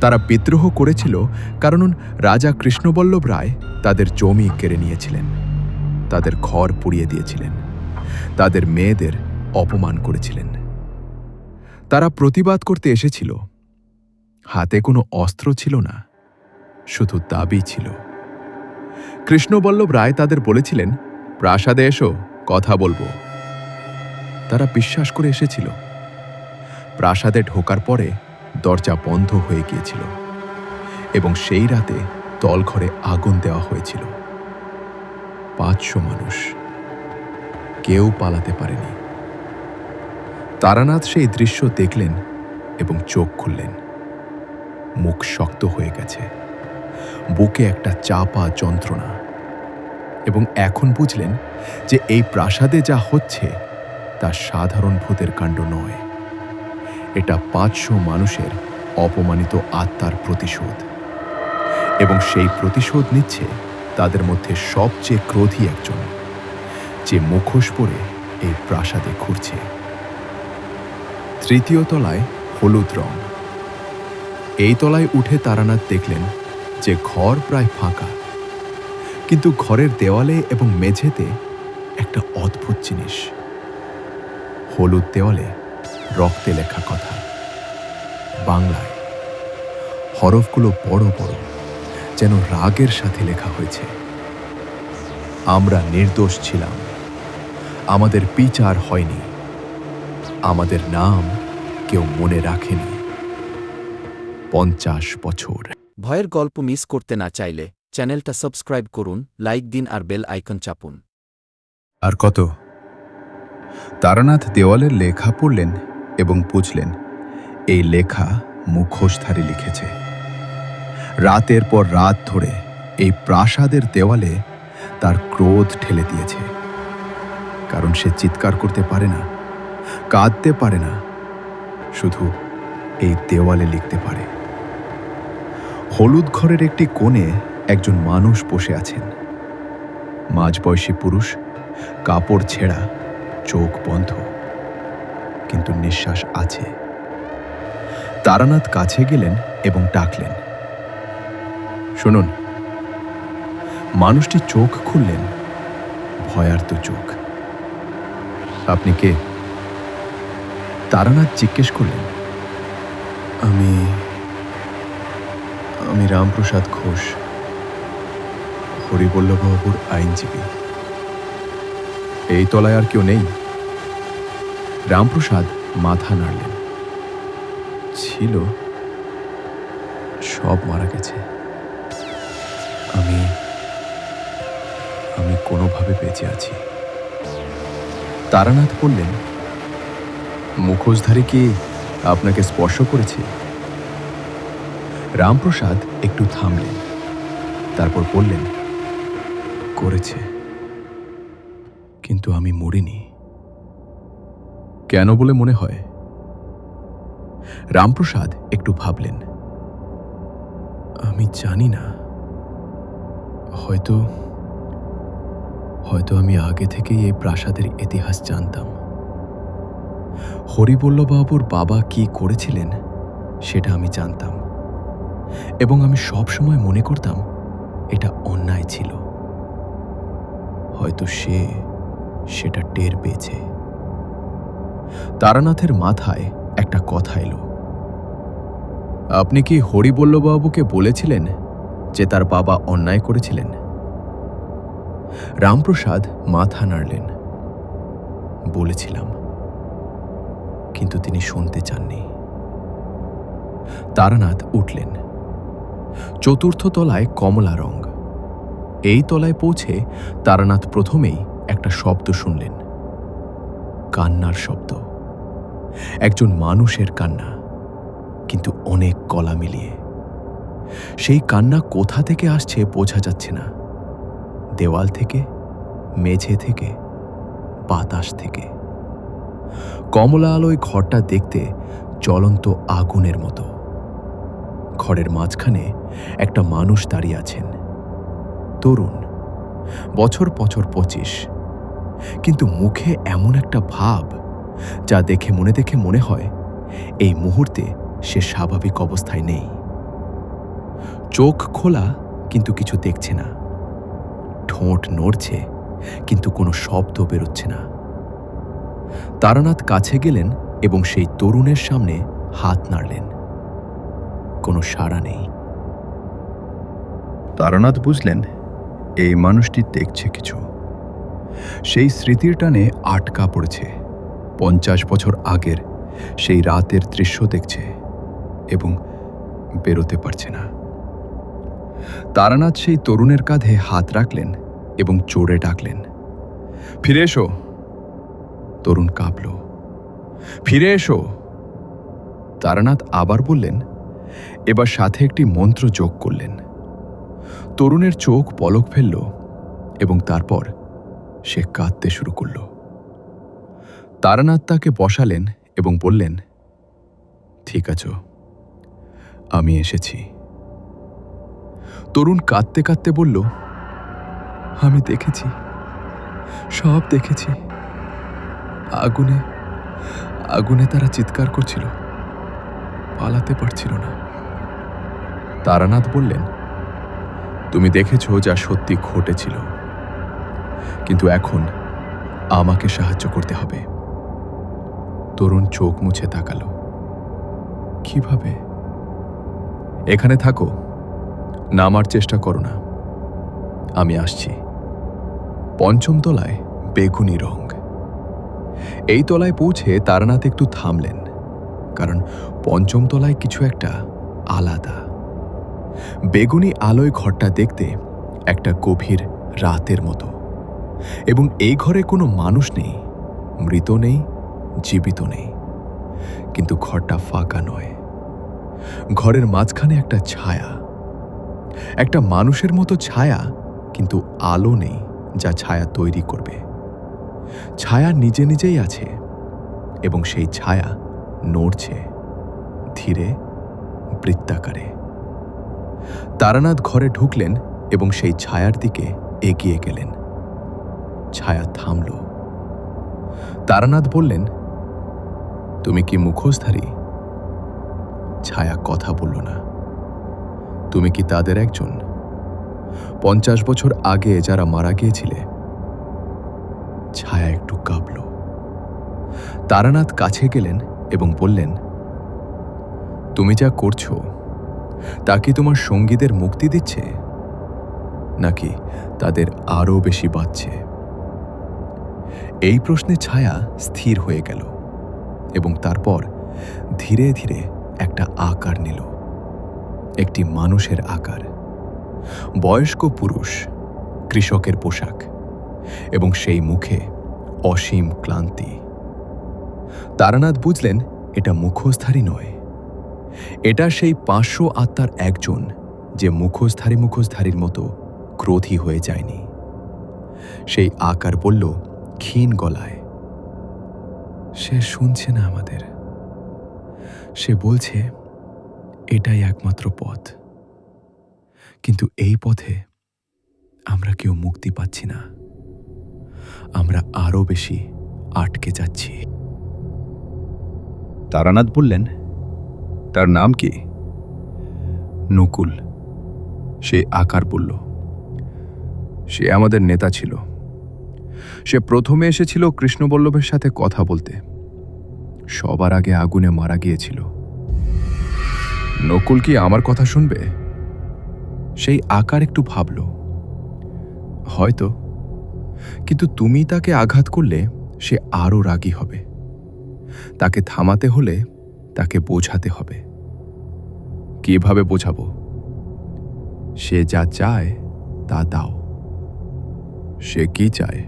S1: তারা বিদ্রোহ করেছিল কারণ রাজা কৃষ্ণবল্লভ রায় তাদের জমি কেড়ে নিয়েছিলেন, তাদের ঘর পুড়িয়ে দিয়েছিলেন, তাদের মেয়েদের অপমান করেছিলেন। তারা প্রতিবাদ করতে এসেছিল। হাতে কোনো অস্ত্র ছিল না, শুধু দাবি ছিল। কৃষ্ণবল্লভ রায় তাদের বলেছিলেন, প্রাসাদে এসো, কথা বলবো। তারা বিশ্বাস করে এসেছিল। প্রাসাদে ঢোকার পরে দরজা বন্ধ হয়ে গিয়েছিল এবং সেই রাতে তলঘরে আগুন দেওয়া হয়েছিল। 500 মানুষ, কেউ পালাতে পারেনি। তারানাথ সেই দৃশ্য দেখলেন এবং চোখ খুললেন। মুখ শক্ত হয়ে গেছে, বুকে একটা চাপা যন্ত্রণা। এবং এখন বুঝলেন যে এই প্রাসাদে যা হচ্ছে তা সাধারণ ভূতের কাণ্ড নয়। এটা 500 মানুষের অপমানিত আত্মার প্রতিশোধ। এবং সেই প্রতিশোধ নিচ্ছে তাদের মধ্যে সবচেয়ে ক্রোধী একজন, যে মুখোশ পরে এই প্রাসাদে ঘুরছে। তৃতীয় তলায় হলুদ রং। এই তলায় উঠে তারানাথ দেখলেন যে ঘর প্রায় ফাঁকা, কিন্তু ঘরের দেওয়ালে এবং মেঝেতে একটা অদ্ভুত জিনিস। হলুদ দেওয়ালে রক্তে লেখা কথা, বাংলায়। হরফগুলো বড় বড়, যেন রাগের সাথে লেখা হয়েছে। আমরা নির্দোষ ছিলাম, আমাদের বিচার হয়নি, আমাদের নাম কেউ মনে রাখেনি। 50 বছর।
S2: ভয়ের গল্প মিস করতে না চাইলে চ্যানেলটা সাবস্ক্রাইব করুন, লাইক দিন আর বেল আইকন চাপুন।
S1: আর কত? তারানাথ দেওয়ালের লেখা পড়লেন এবং বুঝলেন এই লেখা মুখোশধারী লিখেছে। রাতের পর রাত ধরে এই প্রাসাদের দেওয়ালে তার ক্রোধ ঠেলে দিয়েছে। কারণ সে চিৎকার করতে পারে না, কাঁদতে পারে না, শুধু এই দেওয়ালে লিখতে পারে। হলুদ ঘরের একটি কোণে একজন মানুষ বসে আছেন। মাঝবয়সী পুরুষ, কাপড় ছেঁড়া, চোখ বন্ধ, কিন্তু নিঃশ্বাস আছে। তারানাথ কাছে গেলেন এবং ডাকলেন, শুনুন। মানুষটি চোখ খুললেন, ভয়ার্ত চোখ। আপনি কে? তারানাথ জিজ্ঞেস করলেন। আমি রামপ্রসাদ ঘোষ, হরিবল্লভবাবুর আইনজীবী। এই তলায় আর কেউ নেই? রামপ্রসাদ মাথা নাড়লেন। ছিল, সব মারা গেছে। আমি কোনোভাবে বেঁচে আছি। তারানাথ বললেন, মুখোশধারী কি আপনাকে স্পর্শ করেছে? রামপ্রসাদ একটু থামলেন, তারপর বললেন, করেছে, কিন্তু আমি মরিনি। কেন বলে মনে হয়? রামপ্রসাদ একটু ভাবলেন। আমি জানি না, হয়তো আমি আগে থেকেই এই প্রাসাদের ইতিহাস জানতাম। হরিবল্লভবাবুর বাবা কি করেছিলেন সেটা আমি জানতাম, এবং আমি সব সময় মনে করতাম এটা অন্যায় ছিল। হয়তো সেটা টের পেয়েছে। তারানাথের মাথায় একটা কথা এলো। আপনি কি হরিবল্লভবাবুকে বলেছিলেন যে তার বাবা অন্যায় করেছিলেন? রামপ্রসাদ মাথা নাড়লেন। বলেছিলাম, কিন্তু তিনি শুনতে চাননি। তারানাথ উঠলেন। চতুর্থ তলায় কমলা রং। এই তলায় পৌঁছে তারানাথ প্রথমেই একটা শব্দ শুনলেন, কান্নার শব্দ। একজন মানুষের কান্না, কিন্তু অনেক গলা মিলিয়ে। সেই কান্না কোথা থেকে আসছে বোঝা যাচ্ছে না। দেওয়াল থেকে, মেঝে থেকে, বাতাস থেকে। কমলা আলোয় ঘরটা দেখতে জ্বলন্ত আগুনের মতো। ঘরের মাঝখানে একটা মানুষ দাঁড়িয়ে আছেন, তরুণ, বছর 25, কিন্তু মুখে এমন একটা ভাব যা দেখে মনে হয় এই মুহূর্তে সে স্বাভাবিক অবস্থায় নেই। চোখ খোলা, কিন্তু কিছু দেখছে না। ঠোঁট নড়ছে, কিন্তু কোনো শব্দ বেরোচ্ছে না। তারানাথ কাছে গেলেন এবং সেই তরুণের সামনে হাত নাড়লেন। কোনো সাড়া নেই। তারানাথ বুঝলেন এই মানুষটি দেখছে কিছু। সেই স্মৃতির টানে আটকা পড়েছে। 50 বছর আগের সেই রাতের দৃশ্য দেখছে এবং বেরোতে পারছে না। তারানাথ সেই তরুণের কাঁধে হাত রাখলেন এবং জোরে ডাকলেন, ফিরে এসো। তরুণ কাঁপল। ফিরে এসো। তারানাথ আবার বললেন, এবার সাথে একটি মন্ত্র যোগ করলেন। তরুণের চোখ পলক ফেলল এবং তারপর সে কাঁদতে শুরু করল। তারানাথ তাকে বসালেন এবং বললেন, ঠিক আছে, আমি এসেছি। তরুণ কাঁদতে কাঁদতে বলল, আমি দেখেছি, সব দেখেছি। আগুনে আগুনে তারা চিৎকার করছিল, পালাতে পারছিল না। তারানাথ বললেন, তুমি দেখেছ যা সত্যি ঘটেছিল, কিন্তু এখন আমাকে সাহায্য করতে হবে। তরুণ চোখ মুছে তাকালো। কিভাবে? এখানে থাকো, নামার চেষ্টা করো না, আমি আসছি। পঞ্চম তলায় বেগুনি রং। এই তলায় পৌঁছে তারানাথ একটু থামলেন, কারণ পঞ্চম তলায় কিছু একটা আলাদা। বেগুনি আলোয় ঘরটা দেখতে একটা গভীর রাতের মতো, এবং এই ঘরে কোনো মানুষ নেই, মৃত নেই, জীবিত নেই, কিন্তু ঘরটা ফাঁকা নয়। ঘরের মাঝখানে একটা ছায়া, একটা মানুষের মতো ছায়া, কিন্তু আলো নেই যা ছায়া তৈরি করবে। ছায়া নিজে নিজেই আছে, এবং সেই ছায়া নড়ছে ধীরে, বৃত্তাকারে। তারানাথ ঘরে ঢুকলেন এবং সেই ছায়ার দিকে এগিয়ে গেলেন। ছায়া থামল। তারানাথ বললেন, তুমি কি মুখোশধারী? ছায়া কথা বলল না। তুমি কি তাদের একজন? 50 বছর আগে যারা মারা গিয়েছিলে? ছায়া একটু কাঁপল। তারানাথ কাছে গেলেন এবং বললেন, তুমি যা করছো তা কি তোমার সঙ্গীদের মুক্তি দিচ্ছে, নাকি তাদের আরও বেশি বাঁচছে? এই প্রশ্নে ছায়া স্থির হয়ে গেল এবং তারপর ধীরে ধীরে একটা আকার নিল, একটি মানুষের আকার। বয়স্ক পুরুষ, কৃষকের পোশাক, এবং সেই মুখে অসীম ক্লান্তি। তারানাথ বুঝলেন এটা মুখোশধারী নয়, এটা সেই 500 আত্মার একজন, যে মুখোশধারীর মতো ক্রোধী হয়ে যায়নি। সেই আকার বলল ক্ষীণ গলায়, সে শুনছে না আমাদের। সে বলছে এটাই একমাত্র পথ, কিন্তু এই পথে আমরা কেউ মুক্তি পাচ্ছি না, আমরা আরো বেশি আটকে যাচ্ছি। তারানাথ বললেন, তার নাম কি? নকুল। সে আকার বলল, সে আমাদের নেতা ছিল। সে প্রথমে এসেছিল কৃষ্ণবল্লভের সাথে কথা বলতে, সবার আগে আগুনে মারা গিয়েছিল। নকুল কি আমার কথা শুনবে? সেই আকার একটু ভাবল, হয়তো, কিন্তু তুমি তাকে আঘাত করলে সে আরো রাগী হবে। তাকে থামাতে হলে তাকে বোঝাতে হবে। কিভাবে বোঝাবো? সে যা চায় তা দাও। সে কি চায়?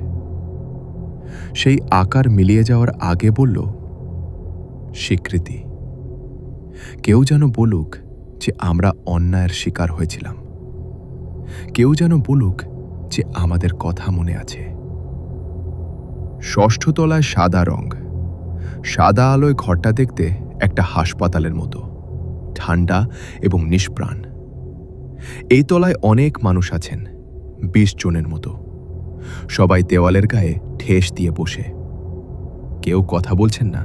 S1: সেই আকার মিলিয়ে যাওয়ার আগে বলল, স্বীকৃতি। কেউ যেন বলুক যে আমরা অন্যায়ের শিকার হয়েছিলাম। কেউ যেন বলুক যে আমাদের কথা মনে আছে। ষষ্ঠ তলায় সাদা রং। সাদা আলোয় ঘরটা দেখতে একটা হাসপাতালের মতো, ঠান্ডা এবং নিষ্প্রাণ। এই তলায় অনেক মানুষ আছেন, 20 জনের মতো। সবাই দেওয়ালের গায়ে ঠেস দিয়ে বসে। কেউ কথা বলছেন না,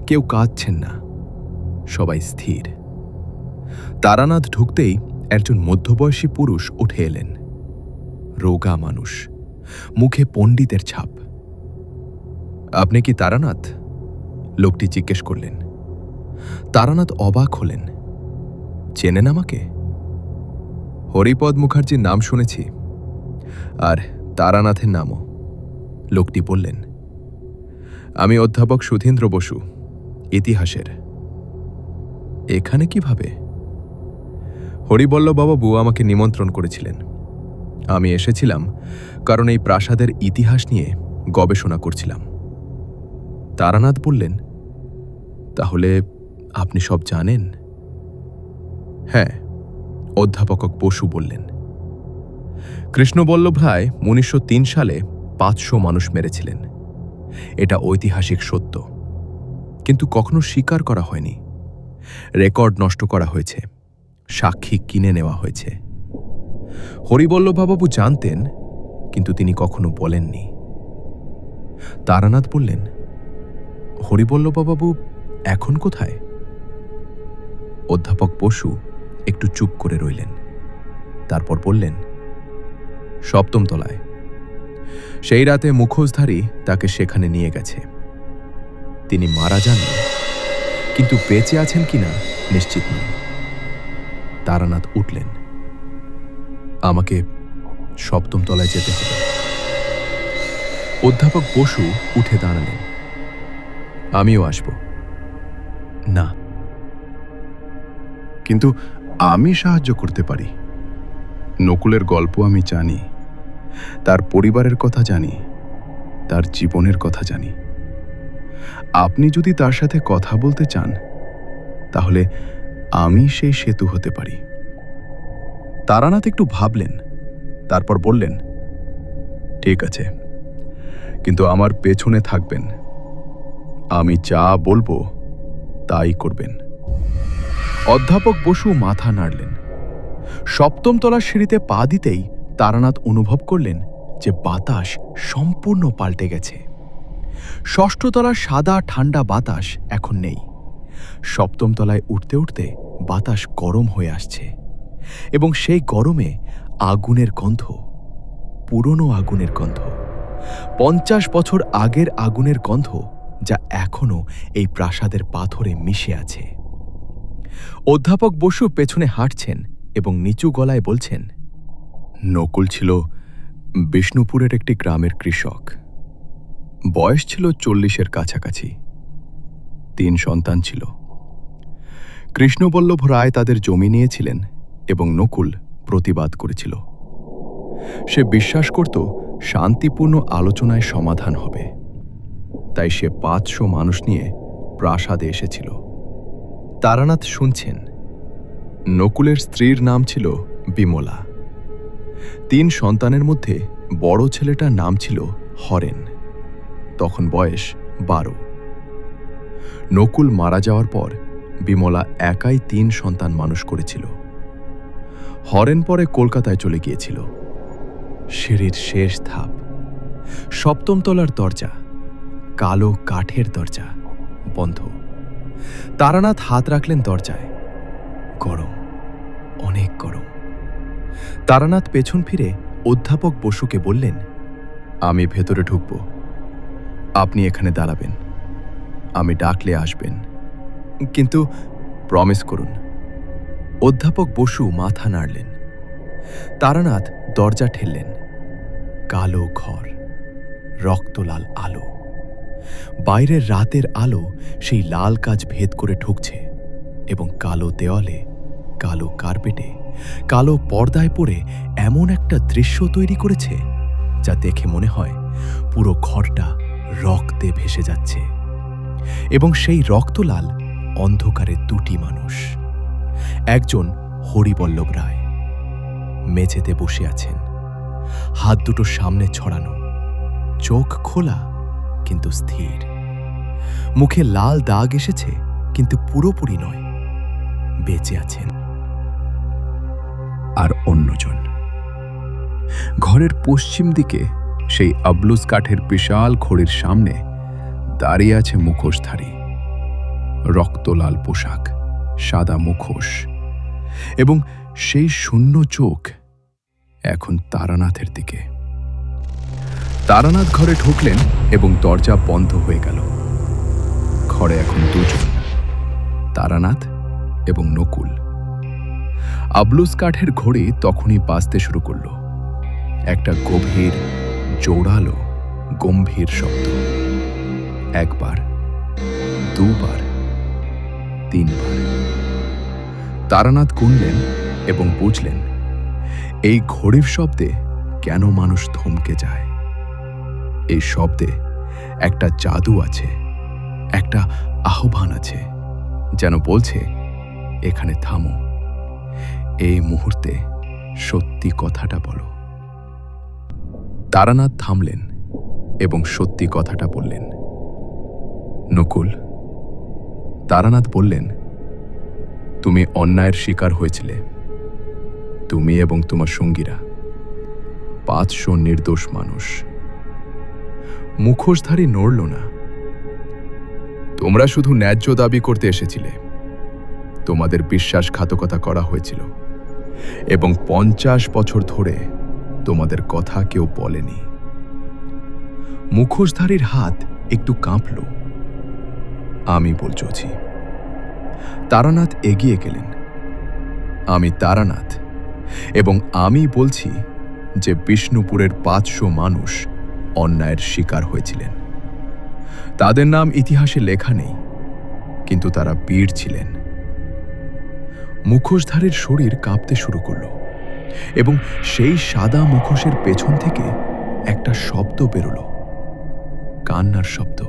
S1: কেউ কাঁদছেন না, সবাই স্থির। তারানাথ ঢুকতেই একজন মধ্যবয়সী পুরুষ উঠে এলেন। রোগা মানুষ, মুখে পণ্ডিতের ছাপ। আপনি কি তারানাথ? লোকটি জিজ্ঞেস করলেন। তারানাথ অবাক হলেন। চেনেন আমাকে? হরিপদ মুখার্জির নাম শুনেছি, আর তারানাথের নামও। লোকটি বললেন, আমি অধ্যাপক সুধীন্দ্র বসু, ইতিহাসের। এখানে কিভাবে? হরিবল্লভবাবু আমাকে নিমন্ত্রণ করেছিলেন। আমি এসেছিলাম কারণ এই প্রাসাদের ইতিহাস নিয়ে গবেষণা করছিলাম। তারানাথ বললেন, তাহলে আপনি সব জানেন? হ্যাঁ, অধ্যাপক বসু বললেন। কৃষ্ণবল্লভ রায় 1903 সালে 500 মানুষ মেরেছিলেন। এটা ঐতিহাসিক সত্য, কিন্তু কখনো স্বীকার করা হয়নি। রেকর্ড নষ্ট করা হয়েছে, সাক্ষী কিনে নেওয়া হয়েছে। হরিবল্লভবাবু জানতেন, কিন্তু তিনি কখনো বলেননি। তারানাথ বললেন, হরিবল্লভবাবু এখন কোথায়? অধ্যাপক বসু একটু চুপ করে রইলেন। তারপর বললেন, 7ম তলায়। সেই রাতে মুখোশধারী তাকে সেখানে নিয়ে গেছে। তিনি মারা যাননি, কিন্তু বেঁচে আছেন কিনা নিশ্চিত নয়। তারানাথ উঠলেন। আমাকে 7ম তলায় যেতে হবে। অধ্যাপক বসু উঠে দাঁড়ালেন। আমিও আসব। না, কিন্তু আমি সাহায্য করতে পারি। নকুলের গল্প আমি জানি, তার পরিবারের কথা জানি, তার জীবনের কথা জানি। আপনি যদি তার সাথে কথা বলতে চান, তাহলে আমি সেই সেতু হতে পারি। তারানাথ একটু ভাবলেন, তারপর বললেন, ঠিক আছে, কিন্তু আমার পেছনে থাকবেন। আমি যা বলবো তাই করবেন। অধ্যাপক বসু মাথা নাড়লেন। 7ম তলার সিঁড়িতে পা দিতেই তারানাথ অনুভব করলেন যে বাতাস সম্পূর্ণ পাল্টে গেছে। 6ষ্ঠ তলার সাদা ঠান্ডা বাতাস এখন নেই। 7ম তলায় উঠতে উঠতে বাতাস গরম হয়ে আসছে, এবং সেই গরমে আগুনের গন্ধ, পুরনো আগুনের গন্ধ, 50 বছর আগের আগুনের গন্ধ, যা এখনো এই প্রাসাদের পাথরে মিশে আছে। অধ্যাপক বসু পেছনে হাঁটছেন এবং নিচু গলায় বলছেন, নকুল ছিল বিষ্ণুপুরের একটি গ্রামের কৃষক। বয়স ছিল 40-এর কাছাকাছি। 3 সন্তান ছিল। কৃষ্ণবল্লভ রায় তাদের জমি নিয়েছিলেন এবং নকুল প্রতিবাদ করেছিল। সে বিশ্বাস করত শান্তিপূর্ণ আলোচনায় সমাধান হবে, তাই সে 500 মানুষ নিয়ে প্রাসাদে এসেছিল। তারানাথ শুনছেন। নকুলের স্ত্রীর নাম ছিল বিমলা। 3 সন্তানের মধ্যে বড় ছেলেটার নাম ছিল হরেন। তখন বয়স 12। নকুল মারা যাওয়ার পর বিমলা একাই 3 সন্তান মানুষ করেছিল। হরেন পরে কলকাতায় চলে গিয়েছিল। সিঁড়ির শেষ ধাপ, 7ম তলার দরজা, কালো কাঠের দরজা, বন্ধ। তারানাথ হাত রাখলেন দরজায়। গরম, অনেক গরম। তারানাথ পেছন ফিরে অধ্যাপক বসুকে বললেন, আমি ভেতরে ঢুকব, আপনি এখানে দাঁড়াবেন, আমি ডাকলে আসবেন, কিন্তু প্রমিস করুন। অধ্যাপক বসু মাথা নাড়লেন। তারানাথ দরজা ঠেললেন। কালো ঘর, রক্তলাল আলো। বাইরের রাতের আলো সেই লাল কাচ ভেদ করে ঢুকছে, এবং কালো দেওয়ালে, কালো কার্পেটে, কালো পর্দায় পড়ে এমন একটা দৃশ্য তৈরি করেছে যা দেখে মনে হয় পুরো ঘরটা রক্তে ভেসে যাচ্ছে। এবং সেই রক্তলাল অন্ধকারে 2টি মানুষ। একজন হরিবল্লভ রায়, মেঝেতে বসে আছেন, হাত দুটো সামনে ছড়ানো, চোখ খোলা কিন্তু স্থির। মুখে লাল দাগ এসেছে, কিন্তু পুরোপুরি নয়, বেঁচে আছেন। আর অন্যজন ঘরের পশ্চিম দিকে সেই আবলুস কাঠের বিশাল ঘড়ির সামনে দাঁড়িয়ে আছে মুখোশধারী, রক্তলাল পোশাক, সাদা মুখোশ, এবং সেই শূন্য চোখ এখন তারানাথের দিকে। তারানাথ ঘরে ঢুকলেন এবং দরজা বন্ধ হয়ে গেল। ঘরে এখন 2 জন, তারানাথ এবং নকুল। আবলুস কাঠের ঘড়ি তখনই বাজতে শুরু করল। একটা গভীর, জোরালো, গম্ভীর শব্দ। 1 বার, 2 বার, 3 বার। তারানাথ গুনলেন এবং বুঝলেন এই ঘড়ির শব্দে কেন মানুষ থমকে যায়। এই শব্দে একটা জাদু আছে, একটা আহ্বান আছে, যেন বলছে, এখানে থামো, এই মুহূর্তে সত্যি কথাটা বলো। তারানাথ থামলেন এবং সত্যি কথাটা বললেন। নকুল, তারানাথ বললেন, তুমি অন্যায়ের শিকার হয়েছিলে। তুমি এবং তোমার সঙ্গীরা 500 নির্দোষ মানুষ। মুখোশধারী নড়ল না। তোমরা শুধু ন্যায্য দাবি করতে এসেছিলে। তোমাদের বিশ্বাসঘাতকতা করা হয়েছিল এবং 50 বছর ধরে তোমাদের কথা কেউ বলেনি। মুখোশধারীর হাত একটু কাঁপল। আমি বলছি। তারানাথ এগিয়ে গেলেন। আমি তারানাথ, এবং আমি বলছি যে বিষ্ণুপুরের 500 মানুষ অন্যায়ের শিকার হয়েছিলেন। তাদের নাম ইতিহাসে লেখা নেই, কিন্তু তারা বীর ছিলেন। মুখোশধারীর শরীর কাঁপতে শুরু করল এবং সেই সাদা মুখোশের পেছন থেকে একটা শব্দ বেরোল, কান্নার শব্দ।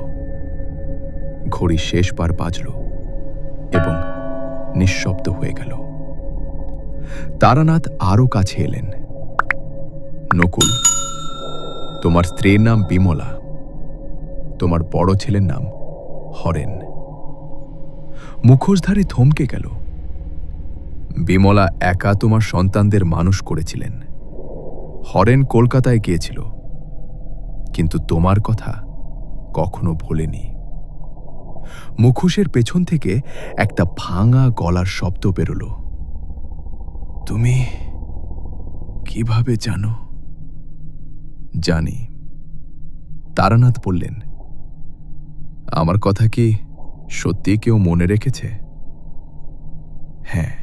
S1: ঘড়ি শেষবার বাজল এবং নিঃশব্দ হয়ে গেল। তারানাথ আরো কাছে এলেন। নকুল, তোমার স্ত্রীর নাম বিমলা, তোমার বড় ছেলের নাম হরেন। মুখোশধারী থমকে গেল। বিমলা একা তোমার সন্তানদের মানুষ করেছিলেন। হরেন কলকাতায় গিয়েছিল, কিন্তু তোমার কথা কখনো ভোলেনি। মুখোশের পেছন থেকে একটা ভাঙা গলার শব্দ বেরোল। তুমি কিভাবে জানো? জানি, তারানাথ বললেন। আমার কথা কি সত্যি কেউ মনে রেখেছে? হ্যাঁ।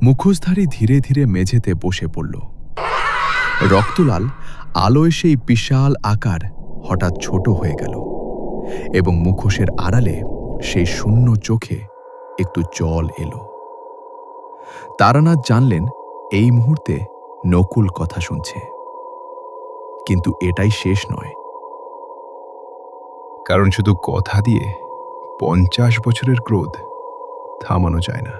S1: মুখোশধারী ধীরে ধীরে মেঝেতে বসে পড়ল। রক্তলাল আলোয় সেই বিশাল আকার হঠাৎ ছোট হয়ে গেল এবং মুখোশের আড়ালে সেই শূন্য চোখে একটু জল এলো। তারানাথ জানলেন এই মুহূর্তে নকুল কথা শুনছে। কিন্তু এটাই শেষ নয়, কারণ শুধু কথা দিয়ে 50 বছরের ক্রোধ থামানো যায় না।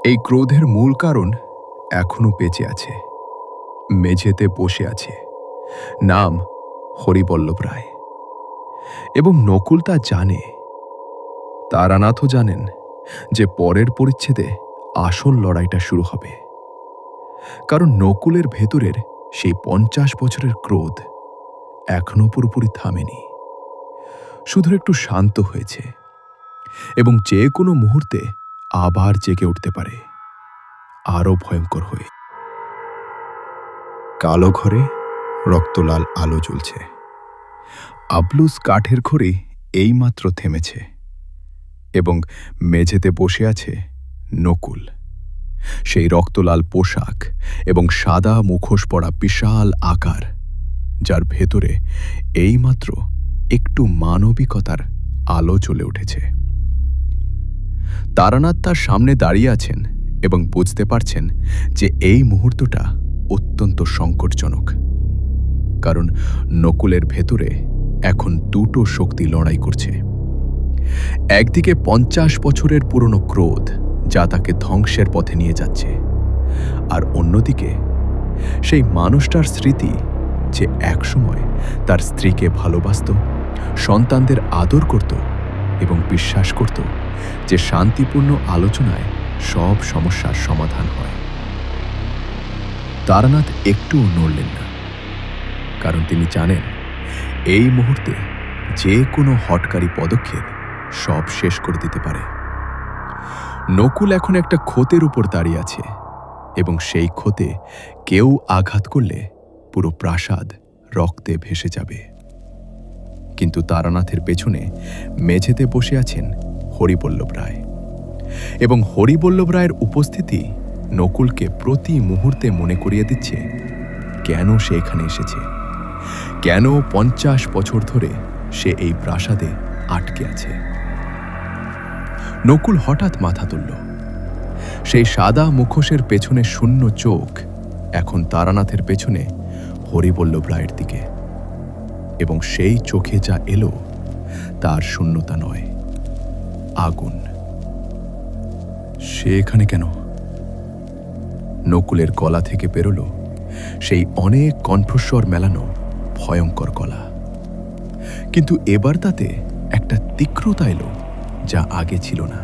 S1: এই ক্রোধের মূল কারণ এখনো বেঁচে আছে, মেঝেতে বসে আছে। নাম হরিবল্লভ রায়। এবং নকুল তা জানে। তারানাথও জানেন যে পরের পরিচ্ছেদে আসল লড়াইটা শুরু হবে, কারণ নকুলের ভেতরের সেই 50 বছরের ক্রোধ এখনো পুরোপুরি থামেনি, শুধু একটু শান্ত হয়েছে এবং যে কোনো মুহূর্তে আবার জেগে উঠতে পারে, আরো ভয়ঙ্কর হয়ে। কালো ঘরে রক্তলাল আলো জ্বলছে। আবলুস কাঠের ঘড়ি এইমাত্র থেমেছে এবং মেঝেতে বসে আছে নকুল। সেই রক্তলাল পোশাক এবং সাদা মুখোশ পরা বিশাল আকার, যার ভেতরে এইমাত্র একটু মানবিকতার আলো জ্বলে উঠেছে। তারানাথ তার সামনে দাঁড়িয়ে আছেন এবং বুঝতে পারছেন যে এই মুহূর্তটা অত্যন্ত সংকটজনক, কারণ নকুলের ভেতরে এখন দুটো শক্তি লড়াই করছে। একদিকে 50 বছরের পুরনো ক্রোধ, যা তাকে ধ্বংসের পথে নিয়ে যাচ্ছে, আর অন্যদিকে সেই মানুষটার স্মৃতি যে একসময় তার স্ত্রীকে ভালোবাসত, সন্তানদের আদর করত এবং বিশ্বাস করত যে শান্তিপূর্ণ আলোচনায় সব সমস্যার সমাধান হয়। তারানাথ একটুও নড়লেন না, কারণ তিনি জানেন এই মুহূর্তে যে কোনো হঠকারী পদক্ষেপ সব শেষ করে দিতে পারে। নকুল এখন একটা ক্ষতের উপর দাঁড়িয়ে আছে এবং সেই ক্ষতে কেউ আঘাত করলে পুরো প্রাসাদ রক্তে ভেসে যাবে। কিন্তু তারানাথের পেছনে মেঝেতে বসে আছেন হরিবল্লভ রায়, এবং হরিবল্লভ রায়ের উপস্থিতি নকুলকে প্রতি মুহূর্তে মনে করিয়ে দিচ্ছে কেন সে এখানে এসেছে, কেন 50 বছর ধরে সে এই প্রাসাদে আটকে আছে। নকুল হঠাৎ মাথা তুলল। সেই সাদা মুখোশের পেছনে শূন্য চোখ এখন তারানাথের পেছনে হরিবল্লভ রায়ের দিকে, এবং সেই চোখে যা এলো তার শূন্যতা নয়, আগুন। সে এখানে কেন? নকুলের গলা থেকে বেরোল সেই অনেক কণ্ঠস্বর মেলানো ভয়ঙ্কর গলা, কিন্তু এবার তাতে একটা তীক্ষ্ণতা এলো যা আগে ছিল না।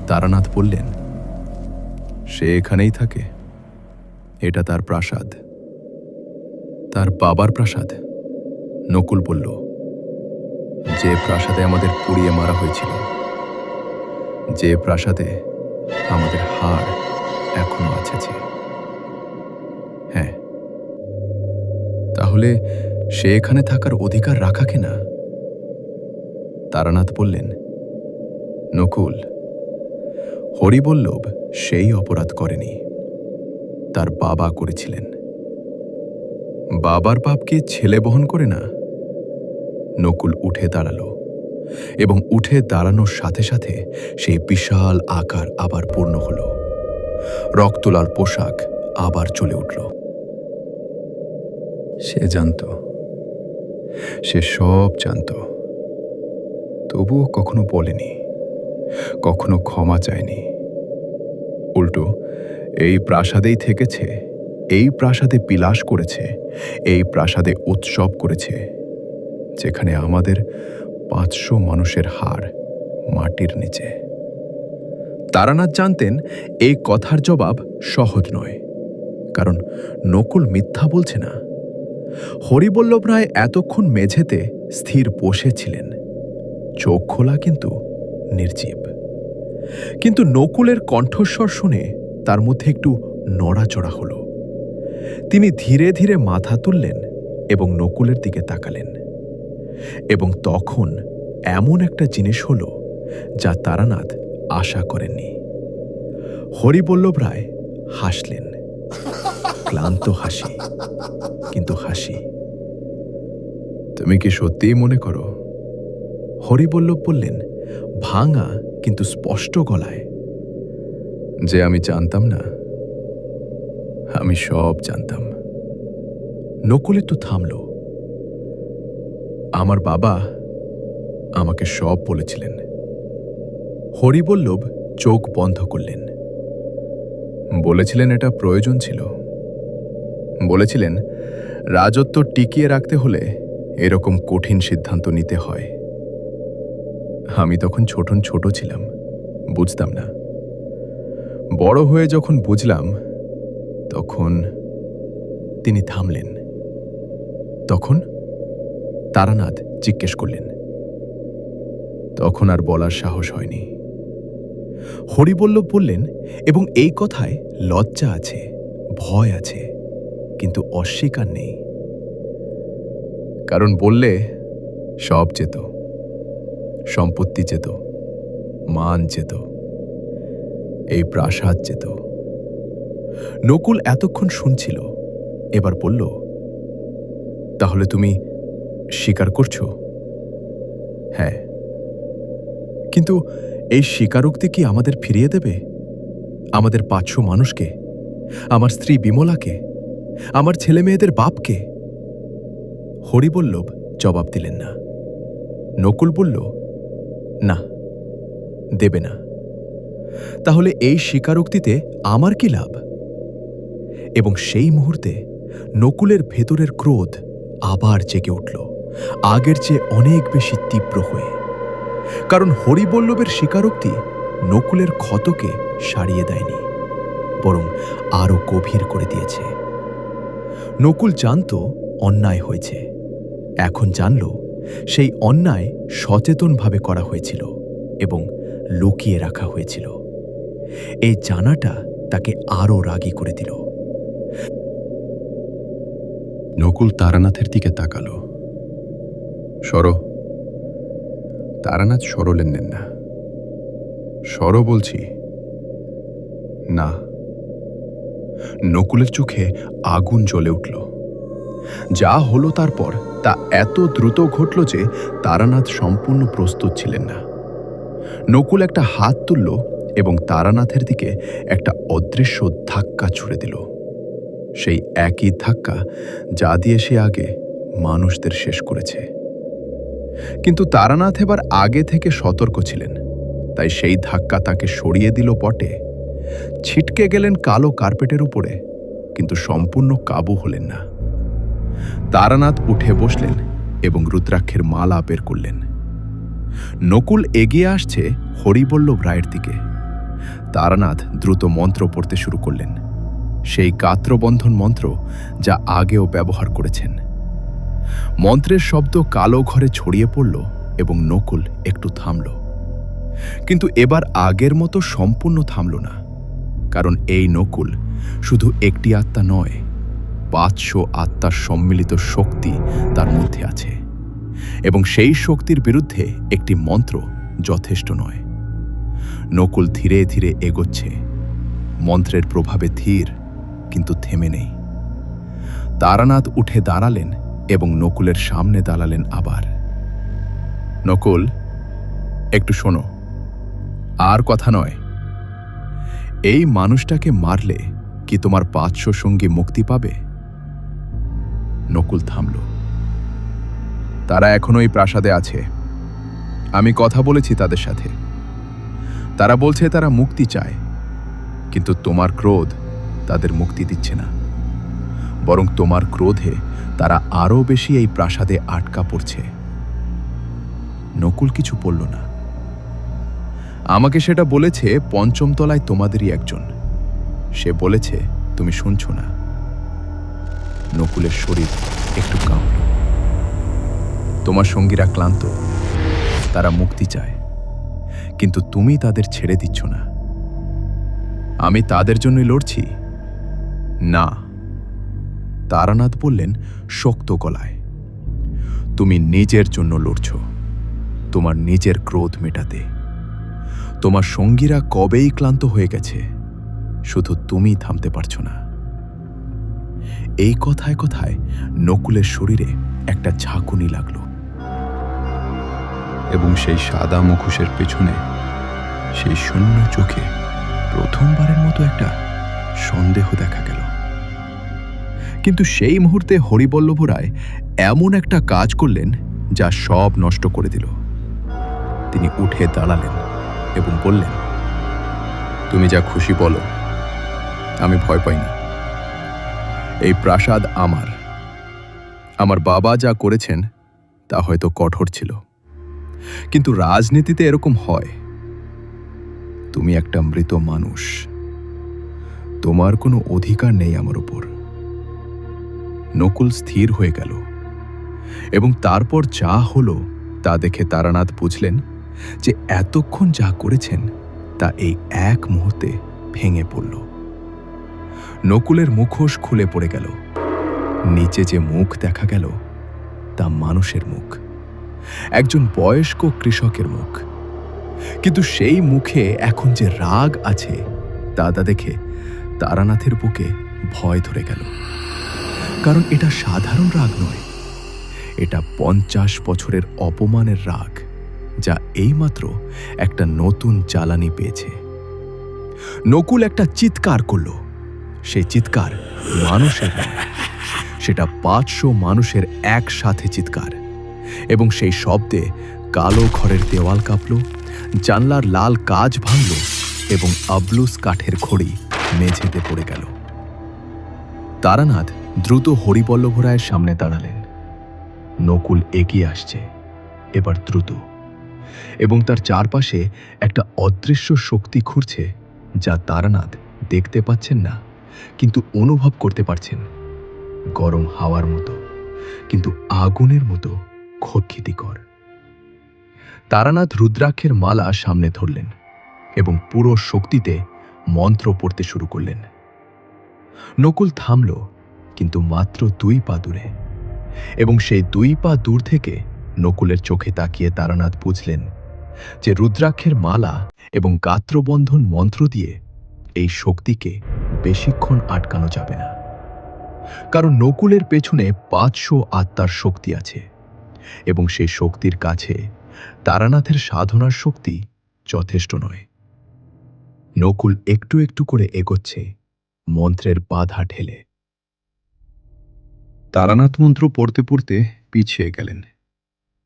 S1: তারানাথ বললেন, সে এখানেই থাকে, এটা তার প্রাসাদ। তার বাবার প্রাসাদ? নকুল বলল, যে প্রাসাদে আমাদের পুড়িয়ে মারা হয়েছিল, যে প্রাসাদে আমাদের হাড় এখনো আছে। হ্যাঁ, তাহলে সে এখানে থাকার অধিকার রাখা কিনা? তারানাথ বললেন, নকুল, হরিবল্লভ সেই অপরাধ করেনি, তার বাবা করেছিলেন। বাবার পাপকে ছেলে বহন করে না? নকুল উঠে দাঁড়ালো এবং উঠে দাঁড়ানোর সাথে সাথে সেই বিশাল আকার আবার পূর্ণ হল। রক্তলাল পোশাক আবার চলে উঠল। সে জানত, সে সব জানত, তবুও কখনো বলেনি, কখনো ক্ষমা চায়নি। উল্টো এই প্রাসাদেই থেকেছে, এই প্রাসাদে বিলাস করেছে, এই প্রাসাদে উৎসব করেছে, যেখানে আমাদের 500 মানুষের হাড় মাটির নিচে। তারানাথ জানতেন এই কথার জবাব সহজ নয়, কারণ নকুল মিথ্যা বলছে না। হরিবল্লভ রায় এতক্ষণ মেঝেতে স্থির বসেছিলেন, চোখ খোলা কিন্তু নির্জীব। কিন্তু নকুলের কণ্ঠস্বর শুনে তার মধ্যে একটু নড়াচড়া হল। তিনি ধীরে ধীরে মাথা তুললেন এবং নকুলের দিকে তাকালেন, এবং তখন এমন একটা জিনিস হল যা তারানাথ আশা করেননি। হরিবল্লভ রায় হাসলেন, ক্লান্ত হাসি, কিন্তু হাসি। তুমি কি সত্যিই মনে করো? হরিবল্লভ বললেন ভাঙা কিন্তু স্পষ্ট গলায়, যে আমি জানতাম না? আমি সব জানতাম। নকুল একটু থামল। আমার বাবা আমাকে সব বলেছিলেন। হরিবল্লভ চোখ বন্ধ করলেন। বলেছিলেন এটা প্রয়োজন ছিল। বলেছিলেন রাজত্ব টিকিয়ে রাখতে হলে এরকম কঠিন সিদ্ধান্ত নিতে হয়। আমি তখন ছোট ছিলাম, বুঝতাম না। বড় হয়ে যখন বুঝলাম, তখন। তিনি থামলেন। তখন? তারানাথ জিজ্ঞেস করলেন। তখন আর বলার সাহস হয়নি। হরিবল্লভ বললেন, এবং এই কথায় লজ্জা আছে, ভয় আছে, কিন্তু অস্বীকার নেই। কারণ বললে সব যেত, সম্পত্তি যেত, মান যেত, এই প্রাসাদ যেত। নকুল এতক্ষণ শুনছিল, এবার বলল, তাহলে তুমি স্বীকার করছো? হ্যাঁ। কিন্তু এই স্বীকারোক্তি কি আমাদের ফিরিয়ে দেবে? আমাদের 500 মানুষকে, আমার স্ত্রী বিমলাকে, আমার ছেলে মেয়েদের বাপকে? হরিবল্লভ জবাব দিলেন না। নকুল বলল, না, দেবে না। তাহলে এই স্বীকারোক্তিতে আমার কি লাভ? এবং সেই মুহূর্তে নকুলের ভেতরের ক্রোধ আবার জেগে উঠল, আগের চেয়ে অনেক বেশি তীব্র হয়ে। কারণ হরিবল্লভের স্বীকারোক্তি নকুলের ক্ষতকে সারিয়ে দেয়নি, বরং আরো গভীর করে দিয়েছে। নকুল জানত অন্যায় হয়েছে, এখন জানল সেই অন্যায় সচেতনভাবে করা হয়েছিল এবং লুকিয়ে রাখা হয়েছিল। এই জানাটা তাকে আরো রাগী করে দিল। নকুল তারানাথের দিকে তাকালো। সরো। তারানাথ সরলেন না। সরো বলছি। না। নকুলের চোখে আগুন জ্বলে উঠল। যা হলো তারপর তা এত দ্রুত ঘটল যে তারানাথ সম্পূর্ণ প্রস্তুত ছিলেন না। নকুল একটা হাত তুলল এবং তারানাথের দিকে একটা অদৃশ্য ধাক্কা ছুড়ে দিল, সেই একই ধাক্কা যা দিয়ে সে আগে মানুষদের শেষ করেছে। কিন্তু তারানাথ এবার আগে থেকে সতর্ক ছিলেন, তাই সেই ধাক্কা তাকে সরিয়ে দিল বটে, ছিটকে গেলেন কালো কার্পেটের উপরে, কিন্তু সম্পূর্ণ কাবু হলেন না। তারানাথ উঠে বসলেন এবং রুদ্রাক্ষের মালা বের করলেন। নকুল এগিয়ে আসছে হরিবল্লভ রায়ের দিকে। তারানাথ দ্রুত মন্ত্র পড়তে শুরু করলেন, সেই গাত্রবন্ধন মন্ত্র যা আগেও ব্যবহার করেছেন। মন্ত্রের শব্দ কালো ঘরে ছড়িয়ে পড়ল এবং নকুল একটু থামল। কিন্তু এবার আগের মতো সম্পূর্ণ থামল না, কারণ এই নকুল শুধু একটি আত্মা নয়, 500 আত্মার সম্মিলিত শক্তি তার মধ্যে আছে, এবং সেই শক্তির বিরুদ্ধে একটি মন্ত্র যথেষ্ট নয়। নকুল ধীরে ধীরে এগোচ্ছে, মন্ত্রের প্রভাবে ধীর, কিন্তু থেমে নেই। তারানাথ উঠে দাঁড়ালেন এবং নকুলের সামনে দাঁড়ালেন আবার। নকুল, একটু শোনো, আর কথা নয়। এই মানুষটাকে মারলে কি তোমার 500 সঙ্গী মুক্তি পাবে? নকুল থামল। তারা এখনো এই প্রাসাদে আছে, আমি কথা বলেছি তাদের সাথে। তারা বলছে তারা মুক্তি চায়, কিন্তু তোমার ক্রোধ তাদের মুক্তি দিচ্ছে না, বরং তোমার ক্রোধে তারা আরও বেশি এই প্রাসাদে আটকা পড়ছে। নকুল কিছু বলল না। আমাকে সেটা বলেছে পঞ্চম তলায় তোমাদেরই একজন। সে বলেছে তুমি শুনছো না। নকুলের শরীর একটু কাঁপল। তোমার সঙ্গীরা ক্লান্ত, তারা মুক্তি চায়, কিন্তু তুমি তাদের ছেড়ে দিচ্ছ না। আমি তাদের জন্যই লড়ছি। না, তারানাথ বললেন শক্ত গলায়, তুমি নিজের জন্য লড়ছ, তোমার নিজের ক্রোধ মেটাতে। তোমার সঙ্গীরা কবেই ক্লান্ত হয়ে গেছে, শুধু তুমি থামতে পারছো না। এই কথায় কথায় নকুলের শরীরে একটা ঝাঁকুনি লাগল, এবং সেই সাদা মুখোশের পেছনে, সেই শূন্য চোখে প্রথমবারের মতো একটা সন্দেহ দেখা গেল। কিন্তু সেই মুহূর্তে হরিবল্লভ রায় এমন একটা কাজ করলেন যা সব নষ্ট করে দিল। তিনি উঠে দাঁড়ালেন এবং বললেন, তুমি যা খুশি বলো, আমি ভয় পাই না। এই প্রাসাদ আমার। আমার বাবা যা করেছেন তা হয়তো কঠোর ছিল, কিন্তু রাজনীতিতে এরকম হয়। তুমি একটা মৃত মানুষ, তোমার কোনো অধিকার নেই আমার উপর। নকুল স্থির হয়ে গেল, এবং তারপর যা হলো তা দেখে তারানাথ বুঝলেন যে এতক্ষণ যা করেছেন তা এই এক মুহূর্তে ভেঙে পড়ল। নকুলের মুখোশ খুলে পড়ে গেল। নিচে যে মুখ দেখা গেল তা মানুষের মুখ, একজন বয়স্ক কৃষকের মুখ। কিন্তু সেই মুখে এখন যে রাগ আছে তা দেখে তারানাথের বুকে ভয় ধরে গেল, কারণ এটা সাধারণ রাগ নয়, এটা 50 বছরের অপমানের রাগ, যা এইমাত্র একটা নতুন জ্বালানি পেয়েছে। নকুল একটা চিৎকার করল। সেই চিৎকার মানুষের নয়, সেটা 500 মানুষের একসাথে চিৎকার, এবং সেই শব্দে কালো ঘরের দেওয়াল কাঁপল, জানলার লাল কাচ ভাঙল, এবং আবলুস কাঠের খড়ি মেঝেতে পড়ে গেল। তারানাথ দ্রুত হরিবল্লভ রায়ের সামনে দাঁড়ালেন। নকুল এগিয়ে আসছে, এবার দ্রুত, এবং তার চারপাশে একটা অদৃশ্য শক্তি ঘুরছে, যা তারানাথ দেখতে পাচ্ছেন না, কিন্তু অনুভব করতে পারছেন। গরম হাওয়ার মতো, কিন্তু আগুনের মতো ক্ষতিকর। তারানাথ রুদ্রাক্ষের মালা সামনে ধরলেন এবং পুরো শক্তিতে মন্ত্র পড়তে শুরু করলেন। নকুল থামল, কিন্তু মাত্র 2 পা দূরে, এবং সেই 2 পা দূর থেকে নকুলের চোখে তাকিয়ে তারানাথ বুঝলেন যে রুদ্রাক্ষের মালা এবং গাত্রবন্ধন মন্ত্র দিয়ে এই শক্তিকে বেশিক্ষণ আটকানো যাবে না, কারণ নকুলের পেছনে 500 আত্মার শক্তি আছে, এবং সেই শক্তির কাছে তারানাথের সাধনার শক্তি যথেষ্ট নয়। নকুল একটু একটু করে এগোচ্ছে, মন্ত্রের বাধা ঠেলে। তারানাথ মন্ত্র পড়তে পড়তে পিছিয়ে গেলেন,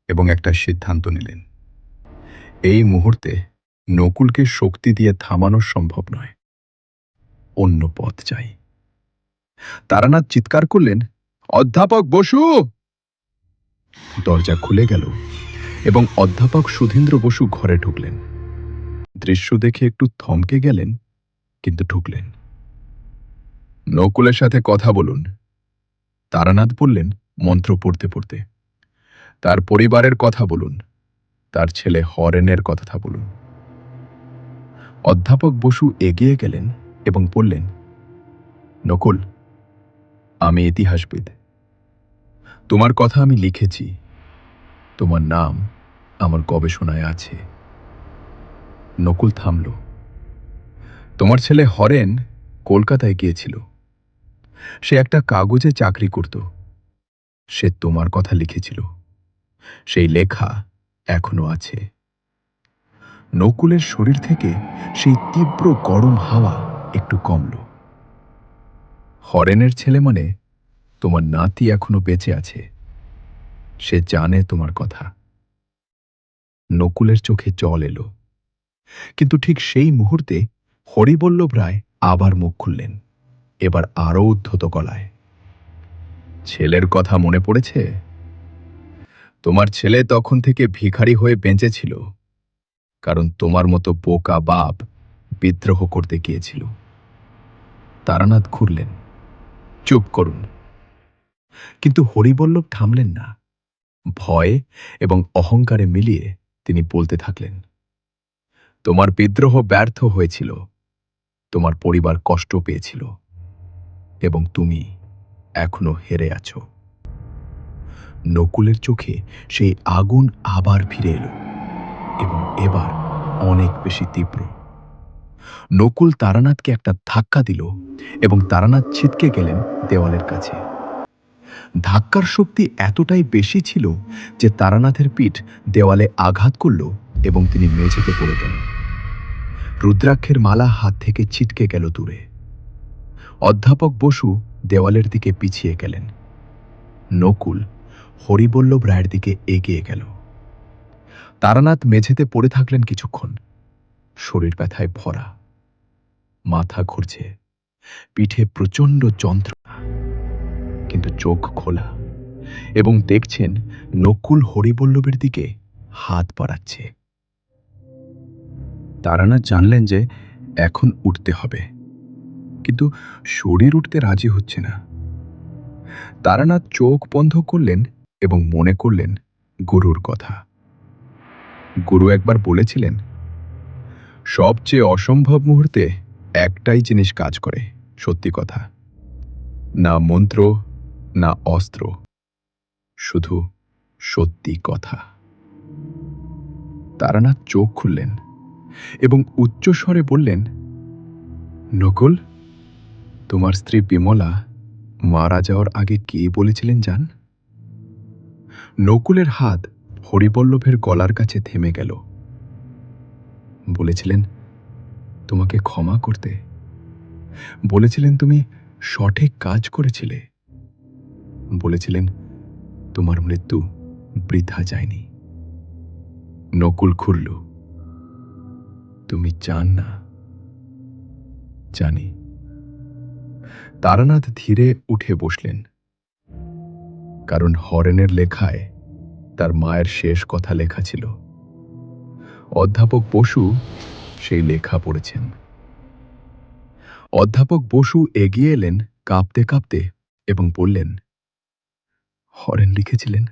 S1: এবং একটা সিদ্ধান্ত নিলেন। এই মুহূর্তে নকুলকে শক্তি দিয়ে থামানো সম্ভব নয়। অন্য পথ চাই। তারানাথ চিৎকার করলেন, অধ্যাপক বসু! দরজা খুলে গেল এবং অধ্যাপক সুধীন্দ্র বসু ঘরে ঢুকলেন। দৃশ্য দেখে একটু থমকে গেলেন, কিন্তু ঢুকলেন। নকুলের সাথে কথা বলুন, তারানাথ বললেন মন্ত্র পড়তে পড়তে। তার পরিবারের কথা বলুন, তার ছেলে হরেনের কথা বলুন। অধ্যাপক বসু এগিয়ে গেলেন এবং বললেন, নকুল, আমি ইতিহাসবিদ। তোমার কথা আমি লিখেছি, তোমার নাম আমার গবেষণায় আছে। নকুল থামল। তোমার ছেলে হরেন কলকাতায় গিয়েছিল। সে একটা কাগজে চাকরি করত। সে তোমার কথা লিখেছিল। সেই লেখা এখনো আছে। নকুলের শরীর থেকে সেই তীব্র গরম হাওয়া একটু কমল। হরেনের ছেলে মানে তোমার নাতি এখনো বেঁচে আছে। সে জানে তোমার কথা। নকুলের চোখে জল এলো, কিন্তু ঠিক সেই মুহূর্তে হরিবল্লভ রায় আবার মুখ খুললেন, এবার আরও উদ্ধত গলায়। ছেলের কথা মনে পড়েছে? তোমার ছেলে তখন থেকে ভিখারি হয়ে বেঁচেছিল, কারণ তোমার মতো বোকা বাপ বিদ্রোহ করতে গিয়েছিল। তারানাথ ঘুরলেন। চুপ করুন। কিন্তু হরিবল্লভ থামলেন না। ভয় এবং অহংকারে মিলিয়ে তিনি বলতে থাকলেন, তোমার বিদ্রোহ ব্যর্থ হয়েছিল, তোমার পরিবার কষ্ট পেয়েছিল, এবং তুমি এখনো হেরে আছো। নকুলের চোখে সেই আগুন আবার ফিরে এলো, এবং এবার অনেক বেশি তীব্র। নকুল তারানাথকে একটা ধাক্কা দিল এবং তারানাথ ছিটকে গেলেন দেওয়ালের কাছে। ধাক্কার শক্তি এতটাই বেশি ছিল যে তারানাথের পিঠ দেওয়ালে আঘাত করল এবং তিনি মেঝেতে পড়ে গেলেন। রুদ্রাক্ষের মালা হাত থেকে ছিটকে গেল দূরে। অধ্যাপক বসু দেওয়ালের দিকে পিছিয়ে গেলেন। নকুল হরিবল্লভ রায়ের দিকে এগিয়ে গেল। তারানাথ মেঝেতে পড়ে থাকলেন কিছুক্ষণ, শরীর ব্যথায় ভরা, মাথা ঘুরছে, পিঠে প্রচণ্ড যন্ত্রণা, কিন্তু চোখ খোলা, এবং দেখছেন নকুল হরিবল্লভের দিকে হাত বাড়াচ্ছে। তারানাথ জানলেন যে এখন উঠতে হবে, কিন্তু শরীর উঠতে রাজি হচ্ছে না। তারানাথ চোখ বন্ধ করলেন এবং মনে করলেন গুরুর কথা। গুরু একবার বলেছিলেন, সবচেয়ে অসম্ভব মুহূর্তে একটাই জিনিস কাজ করে, সত্যি কথা। না মন্ত্র, না অস্ত্র, শুধু সত্যি কথা। তারানাথ চোখ খুললেন এবং উচ্চস্বরে বললেন, নকুল, তোমার স্ত্রী বিমলা মারা যাওয়ার আগে কে বলেছিলেন জান? নকুলের হাত হরিবল্লভের গলার কাছে থেমে গেল। বলেছিলেন তোমাকে ক্ষমা করতে। বলেছিলেন তুমি সঠিক কাজ করেছিলে। বলেছিলেন তোমার মৃত্যু বৃথা যায়নি। নকুল খুলল। তুমি চান না? জানি। তারানাথ ধীরে উঠে বসলেন, কারণ হরেনের লেখায় তার মায়ের শেষ কথা লেখা ছিল। অধ্যাপক বসু সেই লেখা পড়েছেন। অধ্যাপক বসু এগিয়ে এলেন কাঁপতে কাঁপতে এবং বললেন, হরেন লিখেছিলেন,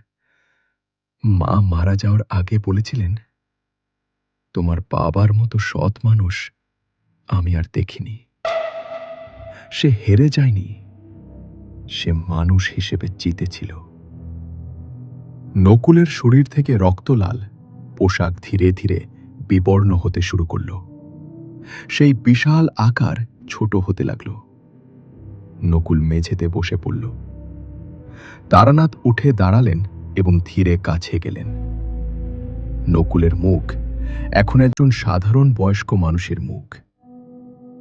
S1: মা মারা যাওয়ার আগে বলেছিলেন, তোমার বাবার মতো সৎ মানুষ আমি আর দেখিনি। সে হেরে যায়নি, সে মানুষ হিসেবে জিতেছিল। নকুলের শরীর থেকে রক্তলাল পোশাক ধীরে ধীরে বিবর্ণ হতে শুরু করল। সেই বিশাল আকার ছোট হতে লাগল। নকুল মেঝেতে বসে পড়ল। তারানাথ উঠে দাঁড়ালেন এবং ধীরে কাছে গেলেন। নকুলের মুখ এখন একজন সাধারণ বয়স্ক মানুষের মুখ,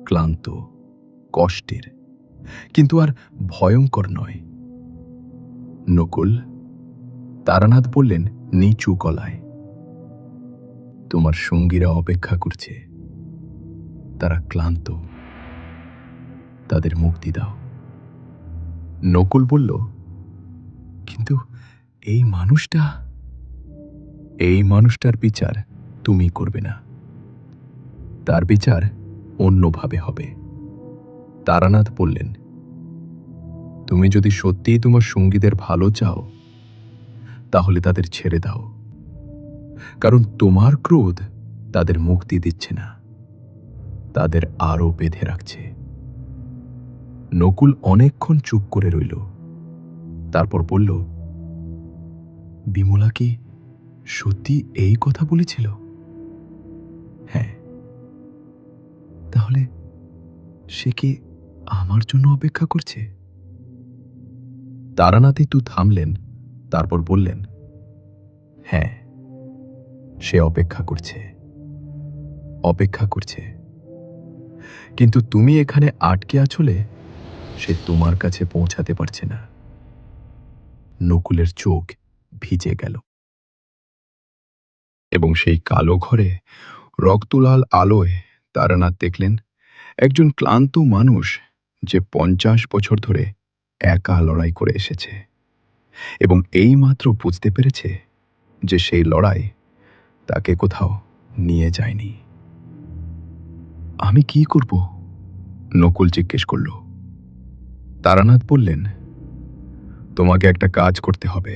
S1: ক্লান্ত, কষ্টের, কিন্তু আর ভয়ঙ্কর নয়। নকুল, তারানাথ বললেন নিচু গলায়, তোমার সঙ্গীরা অপেক্ষা করছে, তারা ক্লান্ত, তাদের মুক্তি দাও। নকুল বলল, কিন্তু এই মানুষটার বিচার তুমি করবে না, তার বিচার অন্যভাবে হবে। তারানাথ বললেন, তুমি যদি সত্যিই তোমার সঙ্গীদের ভালো চাও তাহলে তাদের ছেড়ে দাও, কারণ তোমার ক্রোধ তাদের মুক্তি দিচ্ছে না, তাদের আরো বেঁধে রাখছে। নকুল অনেকক্ষণ চুপ করে রইল, তারপর বলল, বিমলা কি সত্যি এই কথা বলেছিল? হ্যাঁ। তাহলে সে কি আমার জন্য অপেক্ষা করছে? তারানাথ একটু থামলেন, তারপর বললেন, হ্যাঁ, সে অপেক্ষা করছে, অপেক্ষা করছে। কিন্তু তুমি এখানে আটকে আছলে সে তোমার কাছে পৌঁছাতে পারছে না। নকুলের চোখ ভিজে গেল, এবং সেই কালো ঘরে রক্তলাল আলোয় তারানাথ দেখলেন একজন ক্লান্ত মানুষ, যে 50 বছর ধরে একা লড়াই করে এসেছে এবং এইমাত্র বুঝতে পেরেছে যে সেই লড়াই তাকে কোথাও নিয়ে যায়নি। আমি কি করব? নকুল জিজ্ঞেস করল। তারানাথ বললেন, তোমাকে একটা কাজ করতে হবে।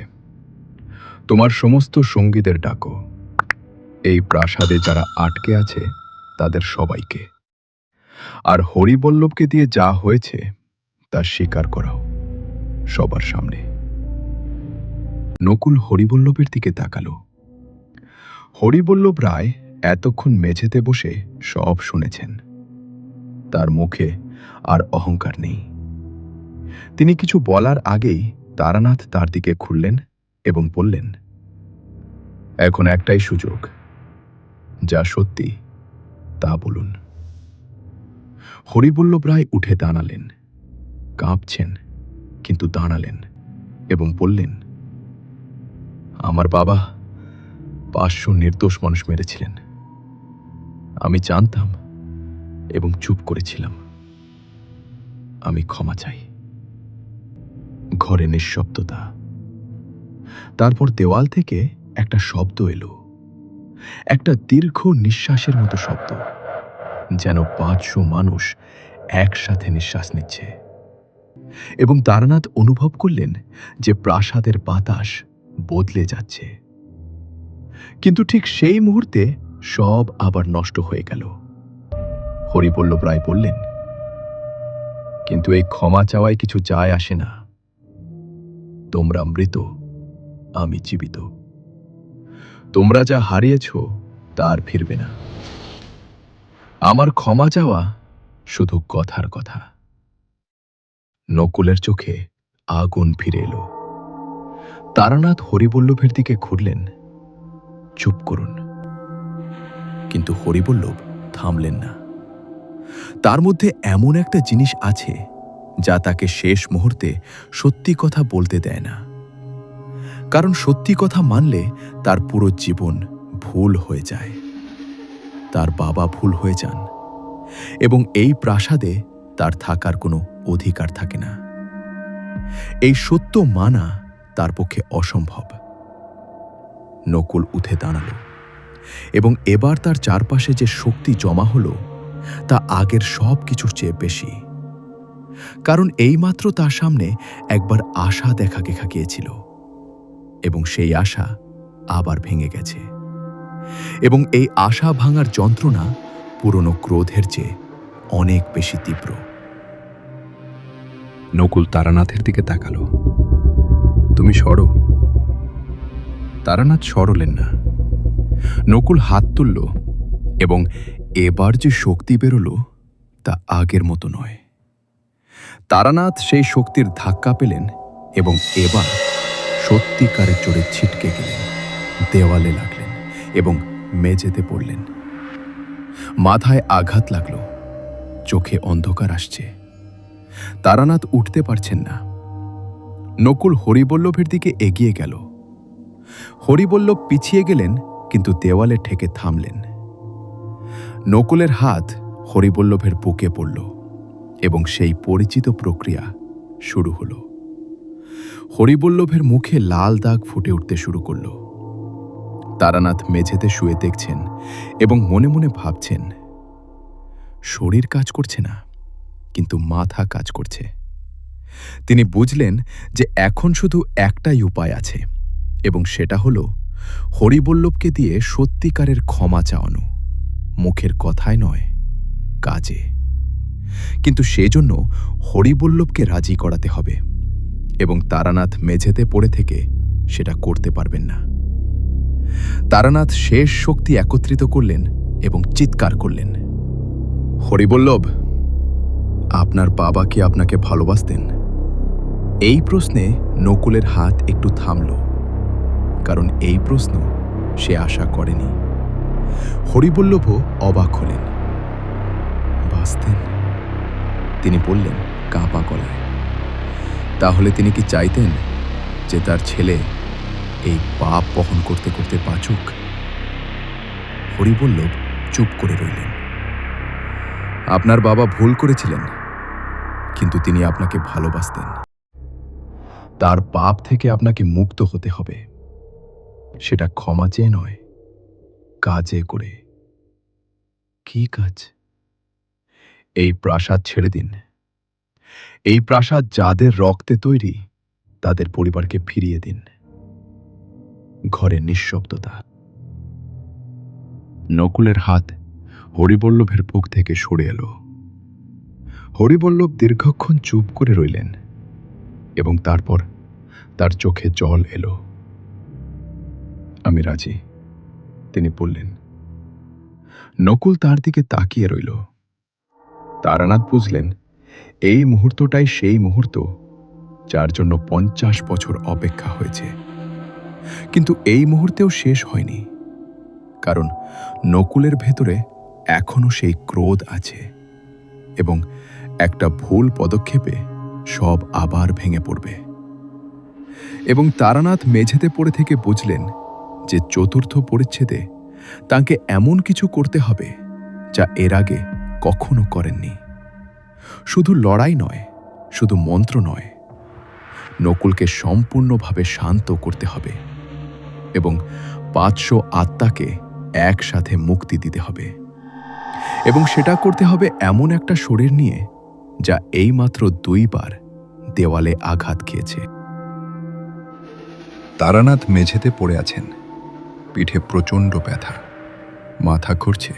S1: তোমার সমস্ত সঙ্গীদের ডাকো, এই প্রাসাদে যারা আটকে আছে তাদের সবাইকে, আর হরিবল্লভকে দিয়ে যা হয়েছে তা স্বীকার করাও সবার সামনে। নকুল হরিবল্লভের দিকে তাকালো। হরিবল্লভ রায় এতক্ষণ মেঝেতে বসে সব শুনেছেন। তার মুখে আর অহংকার নেই। তিনি কিছু বলার আগেই তারানাথ তার দিকে ঘুরলেন এবং বললেন, এখন একটাই সুযোগ, যা সত্যি তা বলুন। হরিবল্লভ রায় উঠে দাঁড়ালেন, কাঁপছেন কিন্তু দাঁড়ালেন এবং বললেন, আমার বাবা 500 নির্দোষ মানুষ মেরেছিলেন। আমি জানতাম এবং চুপ করেছিলাম। আমি ক্ষমা চাই। ঘরে নিঃশব্দতা। তারপর দেওয়াল থেকে একটা শব্দ এলো, একটা দীর্ঘ নিঃশ্বাসের মতো শব্দ, যেন 500 মানুষ একসাথে নিঃশ্বাস নিচ্ছে। এবং তারানাথ অনুভব করলেন যে প্রাসাদের বাতাস বদলে যাচ্ছে। কিন্তু ঠিক সেই মুহূর্তে সব আবার নষ্ট হয়ে গেল। হরিবল্লভ রায় বললেন, কিন্তু এই ক্ষমা চাওয়ায় কিছু যায় আসে না। তোমরা মৃত, আমি জীবিত। তোমরা যা হারিয়েছ তা আর ফিরবে না। আমার ক্ষমা চাওয়া শুধু কথার কথা। নকুলের চোখে আগুন ফিরে এলো। তারানাথ হরিবল্লভের দিকে ঘুরলেন, চুপ করুন। কিন্তু হরিবল্লভ থামলেন না। তার মধ্যে এমন একটা জিনিস আছে যা তাকে শেষ মুহূর্তে সত্যি কথা বলতে দেয় না। কারণ সত্যি কথা মানলে তার পুরো জীবন ভুল হয়ে যায়। তার বাবা ভুল হয়ে যান এবং এই প্রাসাদে তার থাকার কোনো অধিকার থাকে না। এই সত্য মানা তার পক্ষে অসম্ভব। নকুল উঠে দাঁড়াল এবং এবার তার চারপাশে যে শক্তি জমা হলো তা আগের সব কিছুর চেয়ে বেশি। কারণ এইমাত্র তার সামনে একবার আশা দেখা গিয়েছিল এবং সেই আশা আবার ভেঙে গেছে। এবং এই আশা ভাঙার যন্ত্রণা পুরনো ক্রোধের চেয়ে অনেক বেশি তীব্র। নকুল তারানাথের দিকে তাকালো। তুমি সরো। তারানাথ সরলেন না। নকুল হাত তুলল এবং এবার যে শক্তি বেরোলো তা আগের মতো নয়। তারানাথ সেই শক্তির ধাক্কা পেলেন এবং এবার সত্যিকারের জোরে ছিটকে গেলেন, দেওয়ালে লাগলেন এবং মেঝেতে পড়লেন। মাথায় আঘাত লাগলো, চোখে অন্ধকার আসছে। তারানাথ উঠতে পারছেন না। নকুল হরিবল্লভের দিকে এগিয়ে গেল, হরিবল্লভ পিছিয়ে গেলেন, কিন্তু দেওয়ালে ঠেকে থামলেন। নকুলের হাত হরিবল্লভের বুকে পড়ল এবং সেই পরিচিত প্রক্রিয়া শুরু হলো। হরিবল্লভের মুখে লাল দাগ ফুটে উঠতে শুরু করল। তারানাথ মেঝেতে শুয়ে দেখছেন এবং মনে মনে ভাবছেন, শরীর কাজ করছে না, কিন্তু মাথা কাজ করছে। তিনি বুঝলেন যে এখন শুধু একটাই উপায় আছে, এবং সেটা হলো হরিবল্লভকে দিয়ে সত্যিকারের ক্ষমা চাওয়ানো, মুখের কথায় নয়, কাজে। কিন্তু সেজন্য হরিবল্লভকে রাজি করাতে হবে, এবং তারানাথ মেঝেতে পড়ে থেকে সেটা করতে পারবেন না। তারানাথ শেষ শক্তি একত্রিত করলেন এবং চিৎকার করলেন, হরিবল্লভ, আপনার বাবা কি আপনাকে ভালোবাসতেন? এই প্রশ্নে নকুলের হাত একটু থামল, কারণ এই প্রশ্ন সে আশা করেনি। হরিবল্লভও অবাক হলেন। বাসতেন? তিনি বললেন কাঁপা গলায়। তাহলে তিনি কি চাইতেন যে তার ছেলে এই পাপ বহন করতে করতে বাঁচুক? হরিবল্লভ চুপ করে রইলেন। আপনার বাবা ভুল করেছিলেন, কিন্তু তিনি আপনাকে ভালোবাসতেন। তার পাপ থেকে আপনাকে মুক্ত হতে হবে, সেটা ক্ষমা চেয়ে নয়, কাজে করে। কি কাজ? এই প্রাসাদ ছেড়ে দিন। এই প্রাসাদ যাদের রক্তে তৈরি, তাদের পরিবারকে ফিরিয়ে দিন। ঘরে নিঃশব্দতা। নকুলের হাত হরিবল্লভের বুক থেকে সরে এলো। হরিবল্লভ দীর্ঘক্ষণ চুপ করে রইলেন, এবং তারপর তার চোখে জল এলো। আমি রাজি, তিনি বললেন। নকুল তার দিকে তাকিয়ে রইল। তারানাথ বুঝলেন এই মুহূর্তটাই সেই মুহূর্ত যার জন্য 50 বছর অপেক্ষা হয়েছে। কিন্তু এই মুহূর্তেও শেষ হয়নি, কারণ নকুলের ভেতরে এখনো সেই ক্রোধ আছে, এবং একটা ভুল পদক্ষেপে সব আবার ভেঙে পড়বে। এবং তারানাথ মেঝেতে পড়ে থেকে বুঝলেন যে চতুর্থ পরিচ্ছেদে তাকে এমন কিছু করতে হবে যা এর আগে কখনো করেননি। শুধু লড়াই নয়, শুধু মন্ত্র নয়, নকুলকে সম্পূর্ণভাবে শান্ত করতে হবে, এবং 500 আত্মাকে একসাথে মুক্তি দিতে হবে। এবং সেটা করতে হবে এমন একটা শরীর নিয়ে যা এইমাত্র 2 বার দেওয়ালে আঘাত খেয়েছে। তারানাথ মেঝেতে পড়ে আছেন, পিঠে প্রচণ্ড ব্যথা, মাথা ঘুরছে,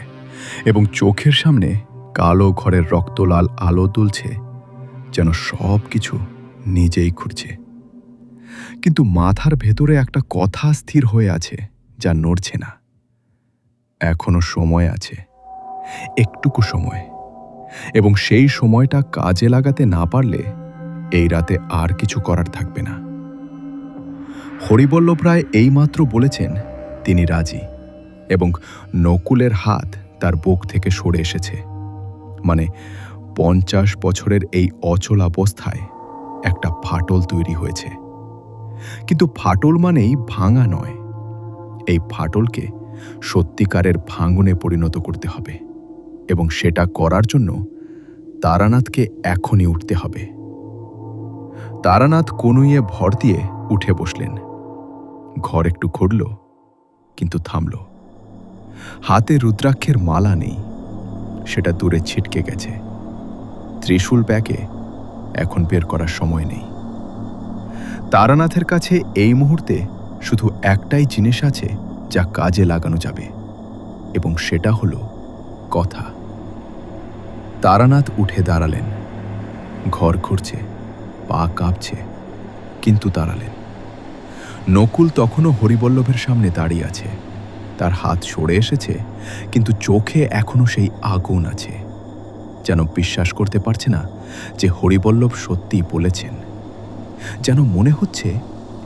S1: এবং চোখের সামনে কালো ঘরের রক্তলাল আলো দুলছে, যেন সব কিছু নিজেই ঘুরছে। কিন্তু মাথার ভেতরে একটা কথা স্থির হয়ে আছে যা নড়ছে না। এখনো সময় আছে, একটুকু সময়, এবং সেই সময়টা কাজে লাগাতে না পারলে এই রাতে আর কিছু করার থাকবে না। হরিবল্লভ রায় এইমাত্র বলেছেন তিনি রাজি, এবং নকুলের হাত তার বুক থেকে সরে এসেছে। মানে 50 বছরের এই অচল অবস্থায় একটা ফাটল তৈরি হয়েছে। কিন্তু ফাটল মানেই ভাঙা নয়, এই ফাটলকে সত্যিকারের ভাঙনে পরিণত করতে হবে, এবং সেটা করার জন্য তারানাথকে এখনই উঠতে হবে। তারানাথ কনুইয়ে ভর দিয়ে উঠে বসলেন। ঘর একটু ঘুরল, কিন্তু থামল। হাতে রুদ্রাক্ষের মালা নেই, সেটা দূরে ছিটকে গেছে। ত্রিশূল ব্যাগে এখন বের করার সময় নেই। তারানাথের কাছে এই মুহূর্তে শুধু একটাই জিনিস আছে যা কাজে লাগানো যাবে, এবং সেটা হলো কথা। তারানাথ উঠে দাঁড়ালেন। ঘর ঘুরছে, পা কাঁপছে, কিন্তু দাঁড়ালেন। নকুল তখনও হরিবল্লভের সামনে দাঁড়িয়ে আছে। তার হাত সরে এসেছে, কিন্তু চোখে এখনো সেই আগুন আছে, যেন বিশ্বাস করতে পারছে না যে হরিবল্লভ সত্যিই বলেছেন। যেন মনে হচ্ছে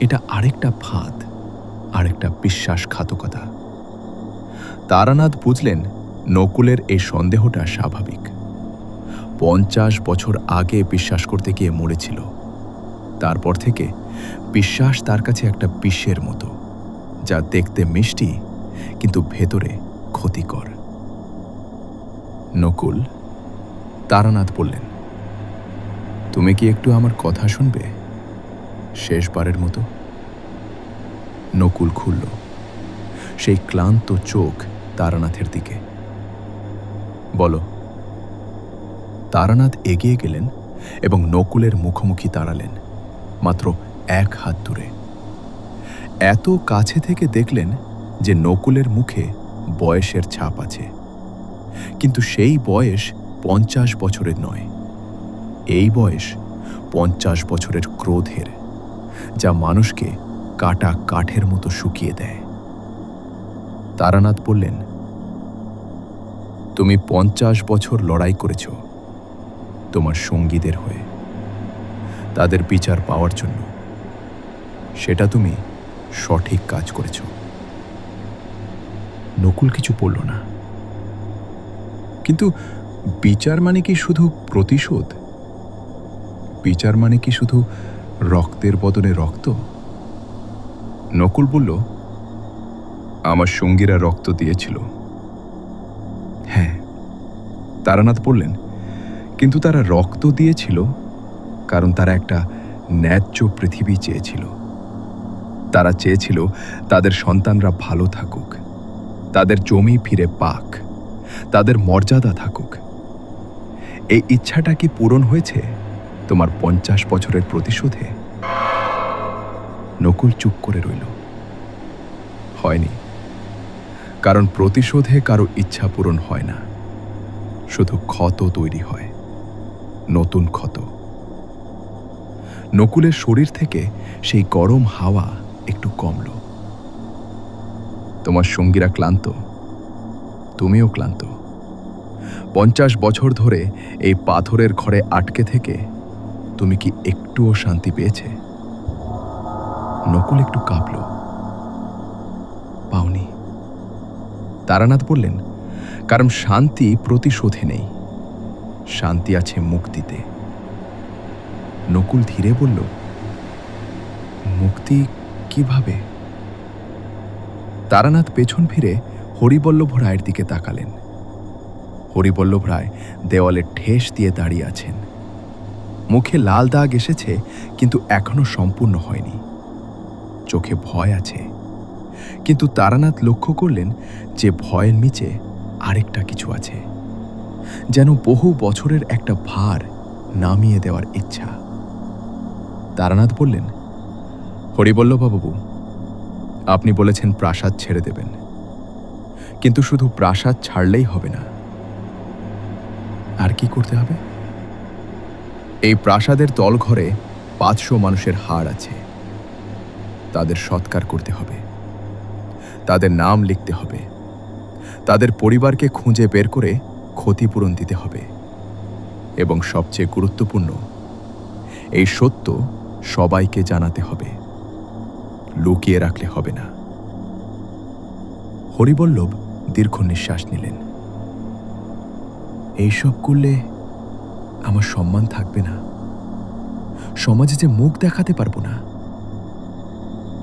S1: এটা আরেকটা ফাঁদ, আরেকটা বিশ্বাসঘাতকতা। তারানাথ বুঝলেন নকুলের এই সন্দেহটা স্বাভাবিক। 50 বছর আগে বিশ্বাস করতে গিয়ে মরেছিল। তারপর থেকে বিশ্বাস তার কাছে একটা বিষের মতো, যা দেখতে মিষ্টি কিন্তু ভেতরে ক্ষতিকর। নকুল, তারানাথ বললেন, তুমি কি একটু আমার কথা শুনবে, শেষবারের মতো? নকুল খুলল, সেই ক্লান্ত চোখ তারানাথের দিকে। বলো। তারানাথ এগিয়ে গেলেন এবং নকুলের মুখোমুখি দাঁড়ালেন, মাত্র 1 হাত দূরে। এত কাছে থেকে দেখলেন যে নকুলের মুখে বয়সের ছাপ আছে, কিন্তু সেই বয়স 50 বছরের নয়। এই বয়স 50 বছরের ক্রোধের, যা মানুষকে কাটা কাঠের মতো শুকিয়ে দেয়। তারানাথ বললেন, তুমি 50 বছর লড়াই করেছ তোমার সঙ্গীদের হয়ে, তাদের বিচার পাওয়ার জন্য। সেটা তুমি সঠিক কাজ করেছ। নকুল কিছু বলল না। কিন্তু বিচার মানে কি শুধু প্রতিশোধ? বিচার মানে কি শুধু রক্তের বদলে রক্ত? নকুল বলল, আমার সঙ্গীরা রক্ত দিয়েছিল। হ্যাঁ, তারানাথ বললেন, কিন্তু তারা রক্ত দিয়েছিল কারণ তারা একটা ন্যায্য পৃথিবী চেয়েছিল। তারা চেয়েছিল তাদের সন্তানরা ভালো থাকুক, তাদের জমি ফিরে পাক, তাদের মর্যাদা থাকুক। এই ইচ্ছাটা কি পূরণ হয়েছে তোমার 50 বছরের প্রতিশোধে? নকুল চুপ করে রইল। হয়নি, কারণ প্রতিশোধে কারো ইচ্ছা পূরণ হয় না, শুধু ক্ষত তৈরি হয়, নতুন ক্ষত। নকুলের শরীর থেকে সেই গরম হাওয়া একটু কমল। তোমার সঙ্গীরা ক্লান্ত, তুমিও ক্লান্ত। 50 বছর ধরে এই পাথরের ঘরে আটকে থেকে তুমি কি একটুও শান্তি পেয়েছে? নকুল একটু কাঁপল। পাওনি। তারানাথ বললেন, কারণ শান্তি প্রতিশোধে নেই, শান্তি আছে মুক্তিতে। নকুল ধীরে বলল, মুক্তি কিভাবে? তারানাথ পেছন ফিরে হরিবল্লভ রায়ের দিকে তাকালেন। হরিবল্লভ রায় দেওয়ালে ঠেস দিয়ে দাঁড়িয়ে আছেন। মুখে লাল দাগ এসেছে, কিন্তু এখনো সম্পূর্ণ হয়নি। চোখে ভয় আছে, কিন্তু তারানাথ লক্ষ্য করলেন যে ভয়ের নিচে আরেকটা কিছু আছে, যেন বহু বছরের একটা ভার নামিয়ে দেওয়ার ইচ্ছা। তারানাথ বললেন, হরিবল্লভবাবু, আপনি বলেছেন প্রাসাদ ছেড়ে দেবেন, কিন্তু শুধু প্রাসাদ ছাড়লেই হবে না। আর কি করতে হবে? এই প্রাসাদের তলঘরে 500 মানুষের হাড় আছে, তাদের সৎকার করতে হবে, তাদের নাম লিখতে হবে, তাদের পরিবারকে খুঁজে বের করে ক্ষতিপূরণ দিতে হবে, এবং সবচেয়ে গুরুত্বপূর্ণ, এই সত্য সবাইকে জানাতে হবে, লুকিয়ে রাখলে হবে না। হরিবল্লভ দীর্ঘ নিঃশ্বাস নিলেন। এইসব করলে আমার সম্মান থাকবে না, সমাজে যে মুখ দেখাতে পারবো না।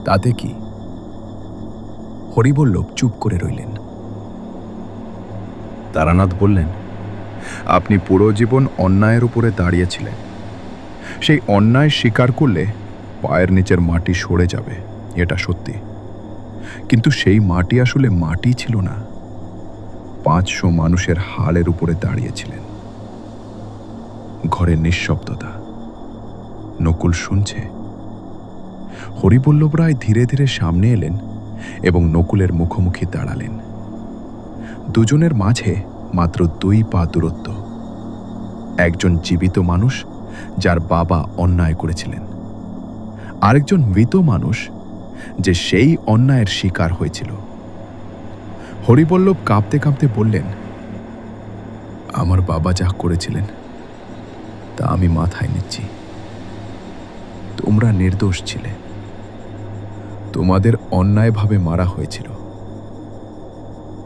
S1: তাতে কি? হরিবল্লভ চুপ করে রইলেন। তারানাথ বললেন, আপনি পুরো জীবন অন্যায়ের উপরে দাঁড়িয়েছিলেন। সেই অন্যায় স্বীকার করলে পায়ের নিচের মাটি সরে যাবে, এটা সত্যি। কিন্তু সেই মাটি আসলে মাটি ছিল না, 500 মানুষের হাড়ের উপরে দাঁড়িয়েছিলেন। ঘরে নিঃশব্দতা। নকুল শুনছে। হরিবল্লভ রায় ধীরে ধীরে সামনে এলেন এবং নকুলের মুখোমুখি দাঁড়ালেন। দুজনের মাঝে মাত্র 2 পা দূরত্ব। একজন জীবিত মানুষ যার বাবা অন্যায় করেছিলেন, আরেকজন মৃত মানুষ যে সেই অন্যায়ের শিকার হয়েছিল। হরিবল্লভ কাঁপতে কাঁপতে বললেন, আমার বাবা যা করেছিলেন তা আমি মাথায় নিচ্ছি। তোমরা নির্দোষ ছিলে, তোমাদের অন্যায়ভাবে মারা হয়েছিল।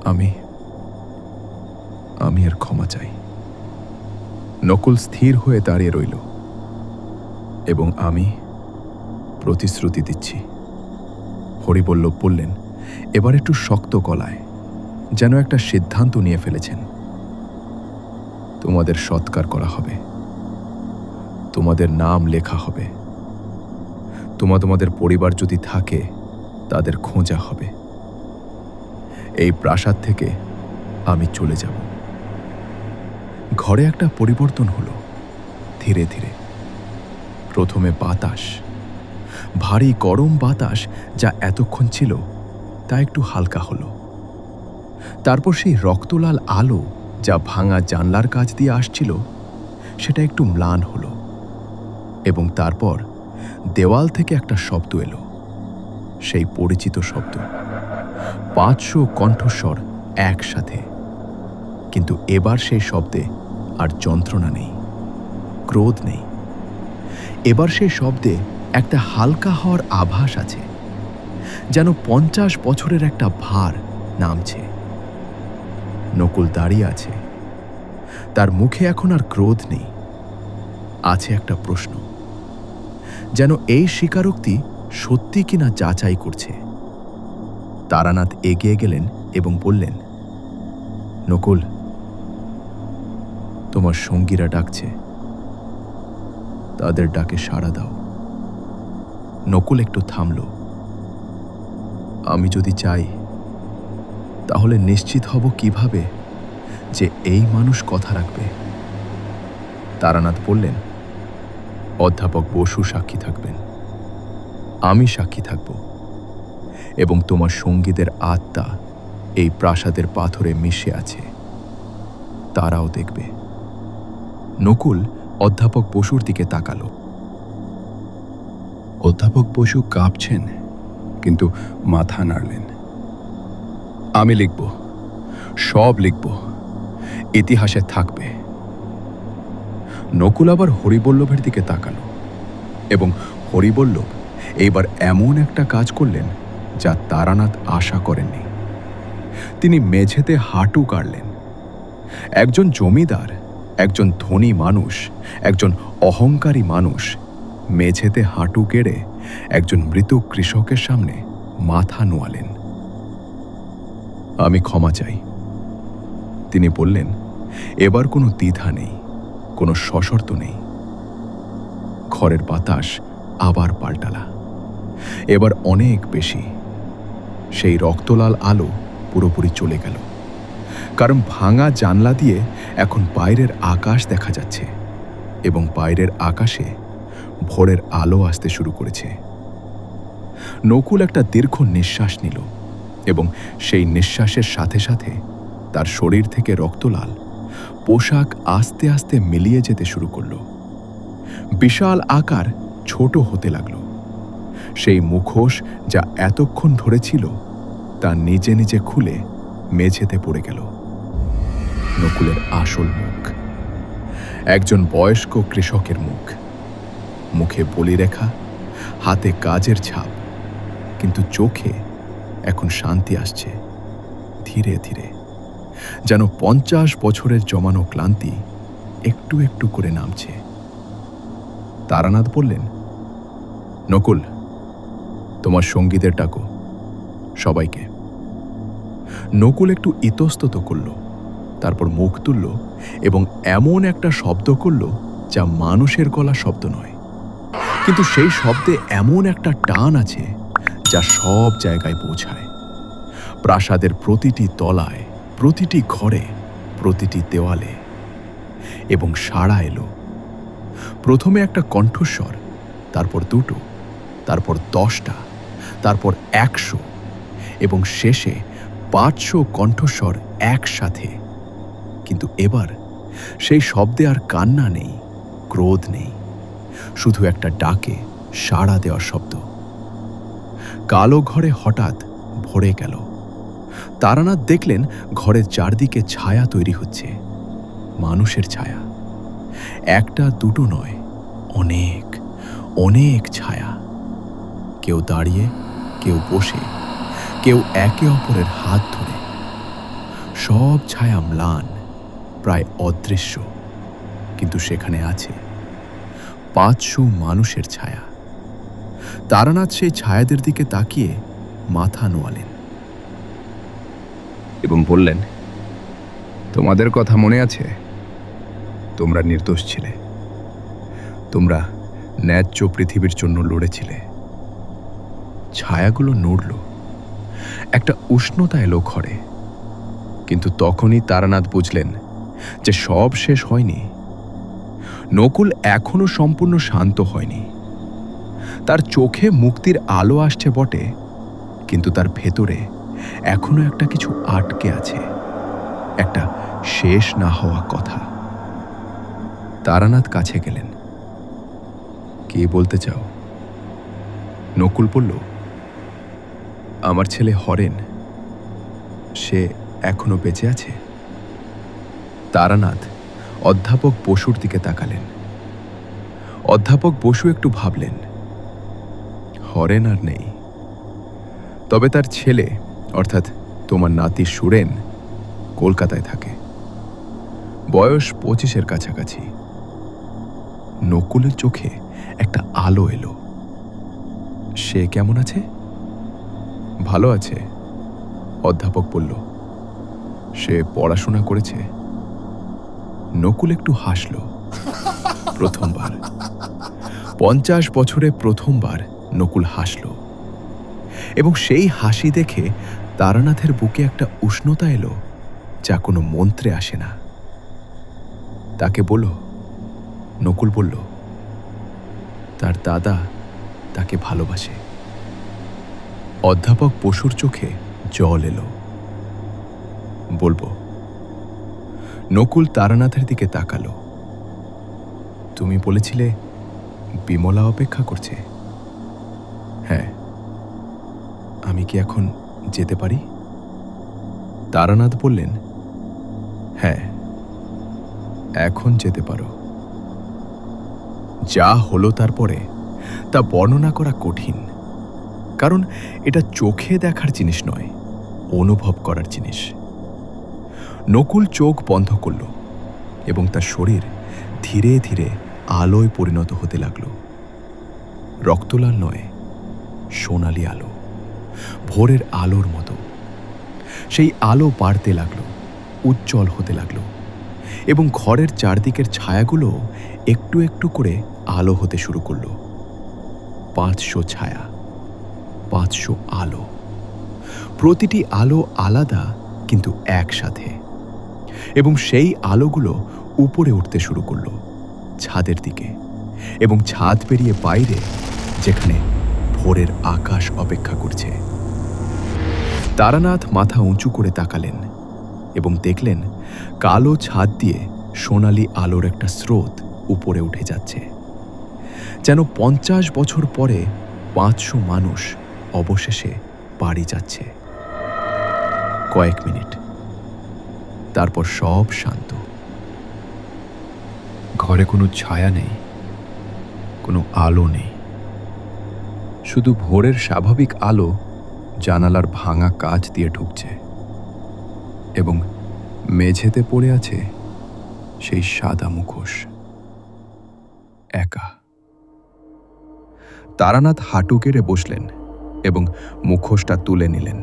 S1: আমি এর ক্ষমা চাই। নকুল স্থির হয়ে দাঁড়িয়ে রইল। এবং আমি প্রতিশ্রুতি দিচ্ছি, হরিবল্লভ বললেন, এবার একটু শক্ত গলায়, যেন একটা সিদ্ধান্ত নিয়ে ফেলেছেন। তোমাদের সৎকার করা হবে, তোমাদের নাম লেখা হবে, তোমাদের পরিবার যদি থাকে তাদের খোঁজা হবে। এই প্রাসাদ থেকে আমি চলে যাব। ঘরে একটা পরিবর্তন হলো ধীরে ধীরে। প্রথমে বাতাস, ভারী গরম বাতাস যা এতক্ষণ ছিল তা একটু হালকা হলো। তারপর সেই রক্তলাল আলো যা ভাঙা জানলার কাছ দিয়ে আসছিল সেটা একটু ম্লান হলো, এবং তারপর দেওয়াল থেকে একটা শব্দ এলো, সেই পরিচিত শব্দ। 500 কণ্ঠস্বর একসাথে। কিন্তু এবার সেই শব্দে আর যন্ত্রণা নেই, ক্রোধ নেই। এবার সেই শব্দে একটা হালকা হওয়ার আভাস আছে, যেন 50 বছরের একটা ভার নামছে। নকুল দাঁড়িয়ে আছে, তার মুখে এখন আর ক্রোধ নেই, আছে একটা প্রশ্ন, যেন এই স্বীকারোক্তি সত্যি কিনা যাচাই করছে। তারানাথ এগিয়ে গেলেন এবং বললেন, নকুল, তোমার সঙ্গীরা ডাকছে, তাদের ডাকে সাড়া দাও। নকুল একটু থামল। আমি যদি চাই তাহলে নিশ্চিত হব কিভাবে যে এই মানুষ কথা রাখবে? তারানাথ বললেন, অধ্যাপক বসু সাক্ষী থাকবেন, আমি সাক্ষী থাকব, এবং তোমার সঙ্গীদের আত্মা এই প্রাসাদের পাথরে মিশে আছে, তারাও দেখবে। নকুল অধ্যাপক বসুর দিকে তাকালো।
S3: অধ্যাপক বসু কাঁপছেন, কিন্তু মাথা নাড়লেন। আমি লিখব, সব লিখব, ইতিহাসে থাকবে।
S1: নকুল আবার হরিবল্লভের দিকে তাকালো, এবং হরিবল্লভ এইবার এমন একটা কাজ করলেন যা তারানাথ আশা করেননি। তিনি মেঝেতে হাঁটু গাড়লেন। একজন জমিদার, একজন ধনী মানুষ, একজন অহংকারী মানুষ মেঝেতে হাঁটু গেড়ে একজন মৃত কৃষকের সামনে মাথা নোয়ালেন। আমি ক্ষমা চাই, তিনি বললেন। এবার কোনো দ্বিধা নেই, কোনো সশর্ত নেই। ঘরের বাতাস আবার পাল্টালা, এবার অনেক বেশি। সেই রক্তলাল আলো পুরোপুরি চলে গেল, কারণ ভাঙা জানলা দিয়ে এখন বাইরের আকাশ দেখা যাচ্ছে, এবং বাইরের আকাশে ভোরের আলো আসতে শুরু করেছে। নকুল একটা দীর্ঘ নিঃশ্বাস নিল, এবং সেই নিঃশ্বাসের সাথে সাথে তার শরীর থেকে রক্তলাল পোশাক আস্তে আস্তে মিলিয়ে যেতে শুরু করল। বিশাল আকার ছোট হতে লাগল। সেই মুখোশ যা এতক্ষণ ধরে ছিল তা নিজে নিজে খুলে মেঝেতে পড়ে গেল। নকুলের আসল মুখ, একজন বয়স্ক কৃষকের মুখ। মুখে বলিরেখা, হাতে কাজের ছাপ, কিন্তু চোখে এখন শান্তি আসছে ধীরে ধীরে, যেন 50 বছরের জমানো ক্লান্তি একটু একটু করে নামছে। তারানাথ বললেন, নকুল, তোমার সঙ্গীদের ডাকো, সবাইকে। নকুল একটু ইতস্তত করল, তারপর মুখ তুলল এবং এমন একটা শব্দ করল যা মানুষের গলা শব্দ নয়, কিন্তু সেই শব্দে এমন একটা টান আছে যা সব জায়গায় পৌঁছায়। প্রাসাদের প্রতিটি তলায়, প্রতিটি ঘরে, প্রতিটি দেওয়ালে। এবং সাড়া এলো। প্রথমে একটা কণ্ঠস্বর, তারপর 2টো, তারপর 10টা, তারপর 100, এবং শেষে 500 কণ্ঠস্বর একসাথে। কিন্তু এবার সেই শব্দে আর কান্না নেই, ক্রোধ নেই, শুধু একটা ডাকে সাড়া দেওয়ার শব্দ। কালো ঘরে হঠাৎ ভরে গেল। তারানাথ দেখলেন ঘরের চারদিকে ছায়া তৈরি হচ্ছে, মানুষের ছায়া। একটা দুটো নয়, অনেক অনেক ছায়া। কেউ দাঁড়িয়ে, কেউ বসে, কেউ একে অপরের হাত ধরে। সব ছায়া ম্লান, প্রায় অদৃশ্য, কিন্তু সেখানে আছে 500 মানুষের ছায়া। তারানাথ সেই ছায়াদের দিকে তাকিয়ে মাথা নোয়ালেন।
S3: এবং বললেন, তোমাদের কথা মনে আছে? তোমরা নির্দোষ ছিলে। তোমরা ন্যায্য পৃথিবীর জন্য লড়েছিলে। ছায়াগুলো নড়ল, একটা উষ্ণতা এলো ঘরে। কিন্তু তখনই তারানাথ বুঝলেন যে সব শেষ হয়নি। নকুল এখনো সম্পূর্ণ শান্ত হয়নি। তার চোখে মুক্তির আলো আসছে বটে, কিন্তু তার ভেতরে এখনো একটা কিছু আটকে আছে, একটা শেষ না হওয়া কথা। তারানাথ কাছে গেলেন। কে বলতে চাও? নকুল বলল, আমার ছেলে হরেন, সে এখনো বেঁচে আছে। তারানাথ অধ্যাপক বসুর দিকে তাকালেন। অধ্যাপক বসু একটু ভাবলেন। হরেন আর নেই, তবে তার ছেলে অর্থাৎ তোমার নাতি সুরেন কলকাতায় থাকে। বয়স 25-এর কাছাকাছি। নকুলের চোখে একটা আলো এলো। সে কেমন আছে? ভালো আছে, অধ্যাপক বলল। সে পড়াশোনা করেছে। নকুল একটু হাসল। প্রথমবার, 50 বছরে প্রথমবার নকুল হাসল, এবং সেই হাসি দেখে তারানাথের বুকে একটা উষ্ণতা এলো যা কোনো মন্ত্রে আসে না। তাকে বলো, নকুল বলল, তার দাদা তাকে ভালোবাসে। অধ্যাপক বসুর চোখে জল এলো। বলবো। নকুল তারানাথের দিকে তাকালো। তুমি বলেছিলে বিমলা অপেক্ষা করছে। হ্যাঁ। আমি কি এখন যেতে পারি? তারানাথ বললেন, হ্যাঁ, এখন যেতে পারো। যা হলো তারপরে তা বর্ণনা করা কঠিন, কারণ এটা চোখে দেখার জিনিস নয়, অনুভব করার জিনিস। নকুল চোখ বন্ধ করল এবং তার শরীর ধীরে ধীরে আলোয় পরিণত হতে লাগল। রক্তলাল নয়, সোনালি আলো, ভোরের আলোর মতো। সেই আলো বাড়তে লাগল, উজ্জ্বল হতে লাগল, এবং ঘরের চারদিকের ছায়াগুলো একটু একটু করে আলো হতে শুরু করল। 500 ছায়া, 500 আলো। প্রতিটি আলো আলাদা কিন্তু একসাথে, এবং সেই আলোগুলো উপরে উঠতে শুরু করল, ছাদের দিকে, এবং ছাদ পেরিয়ে বাইরে, যেখানে ভোরের আকাশ অপেক্ষা করছে। তারানাথ মাথা উঁচু করে তাকালেন এবং দেখলেন কালো ছাদ দিয়ে সোনালি আলোর একটা স্রোত উপরে উঠে যাচ্ছে, যেন 50 বছর পরে 500 মানুষ অবশেষে বাড়ি যাচ্ছে। কয়েক মিনিট, তারপর সব শান্ত। ঘরে কোনো ছায়া নেই, কোনো আলো নেই, শুধু ভোরের স্বাভাবিক আলো জানালার ভাঙা কাচ দিয়ে ঢুকছে, এবং মেঝেতে পড়ে আছে সেই সাদা মুখোশ, একা। তারানাথ হাঁটু গেড়ে বসলেন এবং মুখোশটা তুলে নিলেন।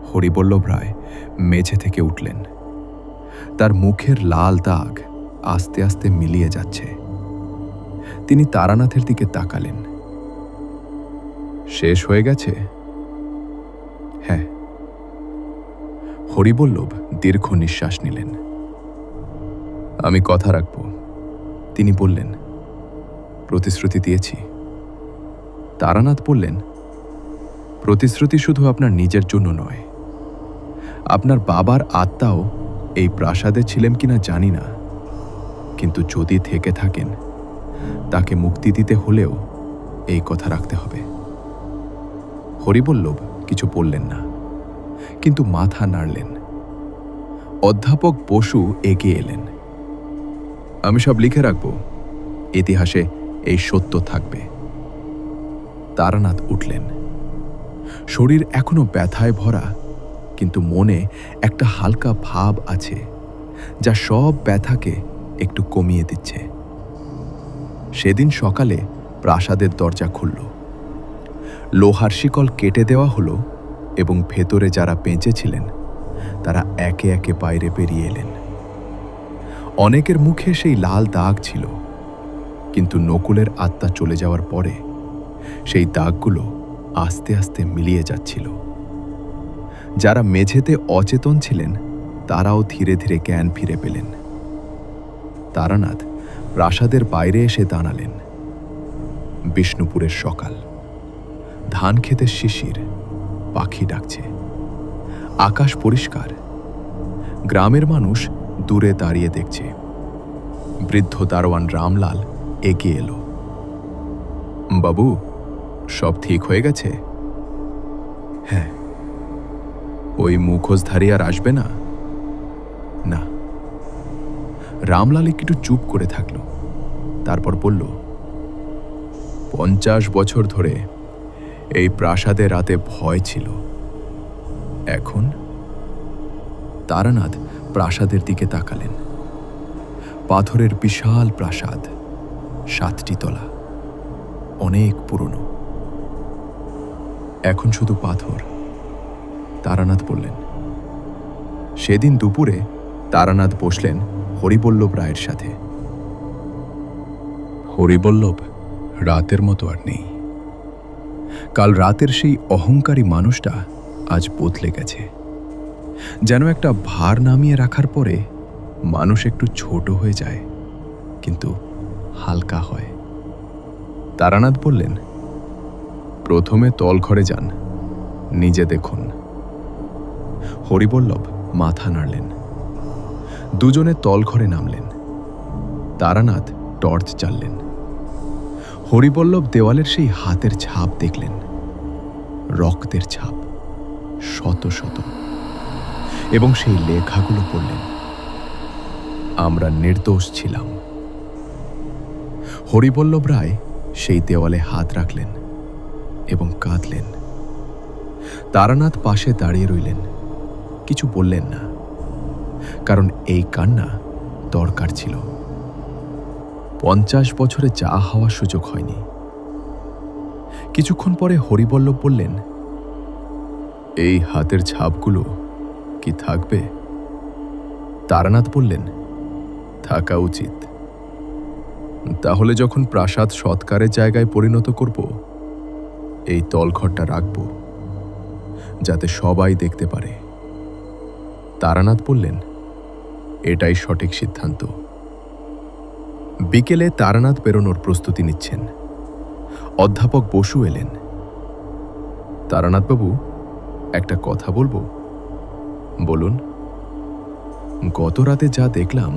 S3: হরিবল্লভ রায় মেঝে থেকে উঠলেন। তার মুখের লাল দাগ আস্তে আস্তে মিলিয়ে যাচ্ছে। তিনি তারানাথের দিকে তাকালেন। শেষ হয়ে গেছে? হ্যাঁ। হরিবল্লভ দীর্ঘ নিঃশ্বাস নিলেন। আমি কথা রাখব, তিনি বললেন। প্রতিশ্রুতি দিয়েছি। তারানাথ বললেন, প্রতিশ্রুতি শুধু আপনার নিজের জন্য নয়, আপনার বাবার আত্মাও এই প্রাসাদে ছিলেন কিনা জানি না, কিন্তু যদি থেকে থাকেন তাকে মুক্তি দিতে হলেও এই কথা রাখতে হবে। হরিবল্লভ কিছু বললেন না, কিন্তু মাথা নাড়লেন। অধ্যাপক বসু এগিয়ে এলেন। আমি সব লিখে রাখব, ইতিহাসে এই সত্য থাকবে। তারানাথ উঠলেন। শরীর এখনো ব্যথায় ভরা, কিন্তু মনে একটা হালকা ভাব আছে যা সব ব্যথাকে একটু কমিয়ে দিচ্ছে। সেদিন সকালে প্রাসাদের দরজা খুলল। লোহার শিকল কেটে দেওয়া হলো এবং ভেতরে যারা বেঁচে ছিলেন তারা একে একে বাইরে বেরিয়ে এলেন। অনেকের মুখে সেই লাল দাগ ছিল, কিন্তু নকুলের আত্মা চলে যাওয়ার পরে সেই দাগগুলো আস্তে আস্তে মিলিয়ে যাচ্ছিল। যারা মেঝেতে অচেতন ছিলেন তারাও ধীরে ধীরে জ্ঞান ফিরে পেলেন। তারানাথ প্রাসাদের বাইরে এসে দাঁড়ালেন। বিষ্ণুপুরের সকাল, ধান ক্ষেতের শিশির, পাখি ডাকছে, আকাশ পরিষ্কার। গ্রামের মানুষ দূরে দাঁড়িয়ে দেখছে। বৃদ্ধ দারোয়ান রামলাল এগিয়ে এলো। বাবু, সব ঠিক হয়ে গেছে? হ্যাঁ। ওই মুখোশধারী আর আসবে না? না। রামলাল একটু চুপ করে থাকল, তারপর বলল, 50 বছর ধরে এই প্রাসাদে রাতে ভয় ছিল। এখন? তারানাথ প্রাসাদের দিকে তাকালেন। পাথরের বিশাল প্রাসাদ, 7টি তলা, অনেক পুরনো। এখন শুধু পাথর, তারানাথ বললেন। সেদিন দুপুরে তারানাথ বসলেন হরিবল্লভ রায়ের সাথে। হরিবল্লভ রাতের মতো আর নেই। কাল রাতের সেই অহংকারী মানুষটা আজ বদলে গেছে। যেন একটা ভার নামিয়ে রাখার পরে মানুষ একটু ছোট হয়ে যায়, কিন্তু হালকা হয়। তারানাথ বললেন, প্রথমে তলঘরে যান, নিজে দেখুন। হরিবল্লভ মাথা নাড়লেন। দুজনে তলঘরে নামলেন। তারানাথ টর্চ জ্বাললেন। হরিবল্লভ দেওয়ালের সেই হাতের ছাপ দেখলেন, রক্তের ছাপ, শত শত। এবং সেই লেখাগুলো পড়লেন, আমরা নির্দোষ ছিলাম। হরিবল্লভ রায় সেই দেওয়ালে হাত রাখলেন এবং কাঁদলেন। তারানাথ পাশে দাঁড়িয়ে রইলেন, কিছু বললেন না, কারণ এই কান্না দরকার ছিল। 50 বছরে যা হওয়ার সুযোগ হয়নি। কিছুক্ষণ পরে হরিবল্লভ বললেন, এই হাতের ছাপগুলো কি থাকবে? তারানাথ বললেন, থাকা উচিত। তাহলে যখন প্রাসাদ সৎকারের জায়গায় পরিণত করব, এই তলঘরটা রাখব, যাতে সবাই দেখতে পারে। তারানাথ বললেন, এটাই সঠিক সিদ্ধান্ত। বিকেলে তারানাথ বেরোনোর প্রস্তুতি নিচ্ছেন। অধ্যাপক বসু এলেন। তারানাথবাবু, একটা কথা বলবো? বলুন। গত রাতে যা দেখলাম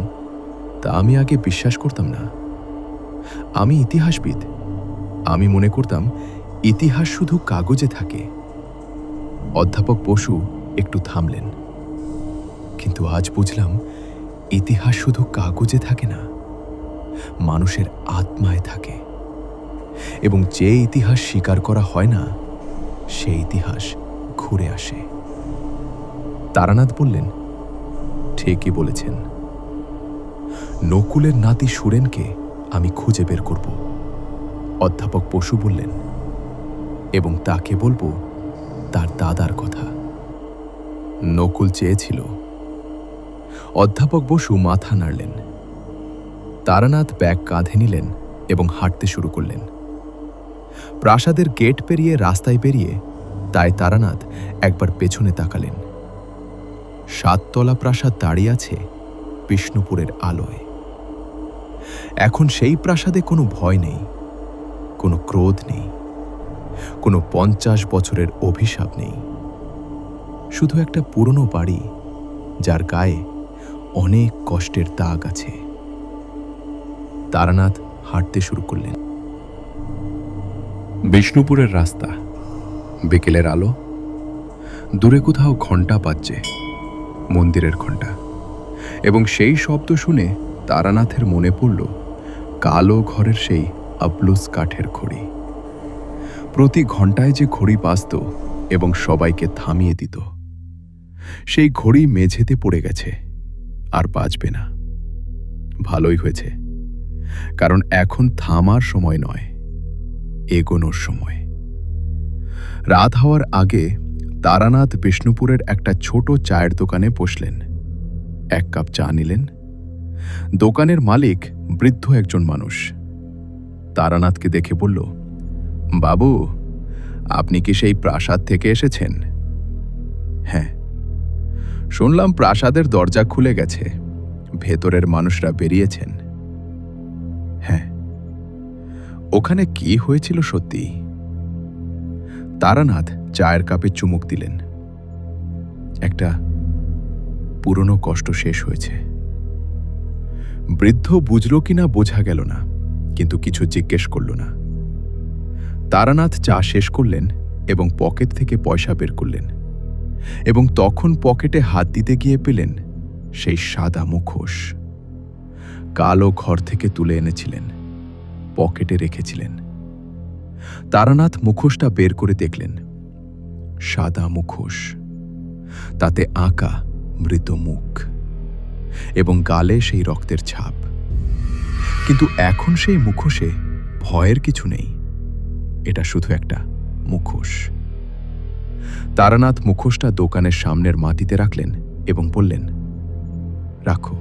S3: তা আমি আগে বিশ্বাস করতাম না। আমি ইতিহাসবিদ, আমি মনে করতাম ইতিহাস শুধু কাগজে থাকে। অধ্যাপক বসু একটু থামলেন। কিন্তু আজ বুঝলাম ইতিহাস শুধু কাগজে থাকে না, মানুষের আত্মায় থাকে। এবং যে ইতিহাস স্বীকার করা হয় না, সেই ইতিহাস ঘুরে আসে। তারানাথ বললেন, ঠিকই বলেছেন। নকুলের নাতি সুরেনকে আমি খুঁজে বের করব। অধ্যাপক বসু বললেন, এবং তাকে বলবো তার দাদার কথা। নকুল চেয়েছিল। অধ্যাপক বসু মাথা নাড়লেন। তারানাথ ব্যাগ কাঁধে নিলেন এবং হাঁটতে শুরু করলেন। প্রাসাদের গেট পেরিয়ে রাস্তায় বেরিয়ে তাই তারানাথ একবার পেছনে তাকালেন। 7 তলা প্রাসাদ দাঁড়িয়ে আছে বিষ্ণুপুরের আলোয়। এখন সেই প্রাসাদে কোনো ভয় নেই, কোনো ক্রোধ নেই, কোনো 50 বছরের অভিশাপ নেই। শুধু একটা পুরনো বাড়ি, যার গায়ে অনেক কষ্টের দাগ আছে। তারানাথ হাঁটতে শুরু করলেন। বিষ্ণুপুরের রাস্তা, বিকেলের আলো, দূরে কোথাও ঘণ্টা বাজছে, মন্দিরের ঘণ্টা। এবং সেই শব্দ শুনে তারানাথের মনে পড়ল কালো ঘরের সেই আবলুস কাঠের ঘড়ি। প্রতি ঘণ্টায় যে ঘড়ি বাজত এবং সবাইকে থামিয়ে দিত, সেই ঘড়ি মেঝেতে পড়ে গেছে, আর বাজবে না। ভালোই হয়েছে, কারণ এখন থামার সময় নয়, এগোনোর সময়। রাত হওয়ার আগে
S1: তারানাথ বিষ্ণুপুরের একটা ছোট চায়ের দোকানে বসলেন। 1 কাপ চা নিলেন। দোকানের মালিক বৃদ্ধ একজন মানুষ। তারানাথকে দেখে বলল, বাবু, আপনি কি সেই প্রাসাদ থেকে এসেছেন? হ্যাঁ। শুনলাম প্রাসাদের দরজা খুলে গেছে, ভেতরের মানুষরা বেরিয়েছেন। হ্যাঁ। ওখানে কি হয়েছিল সত্যি? তারানাথ চায়ের কাপে চুমুক দিলেন। একটা পুরনো কষ্ট শেষ হয়েছে। বৃদ্ধ বুঝল কিনা বোঝা গেল না, কিন্তু কিছু জিজ্ঞেস করল না। তারানাথ চা শেষ করলেন এবং পকেট থেকে পয়সা বের করলেন, এবং তখন পকেটে হাত দিতে গিয়ে পেলেন সেই সাদা মুখোশ। কালো ঘর থেকে তুলে এনেছিলেন, পকেটে রেখেছিলেন। তারানাথ মুখোশটা বের করে দেখলেন। সাদা মুখোশ, তাতে আঁকা মৃত মুখ এবং গালে সেই রক্তের ছাপ। কিন্তু এখন সেই মুখোশে ভয়ের কিছু নেই, এটা শুধু একটা মুখোশ। তারানাথ মুখোশটা দোকানের সামনের মাটিতে রাখলেন এবং বললেন, রাখো।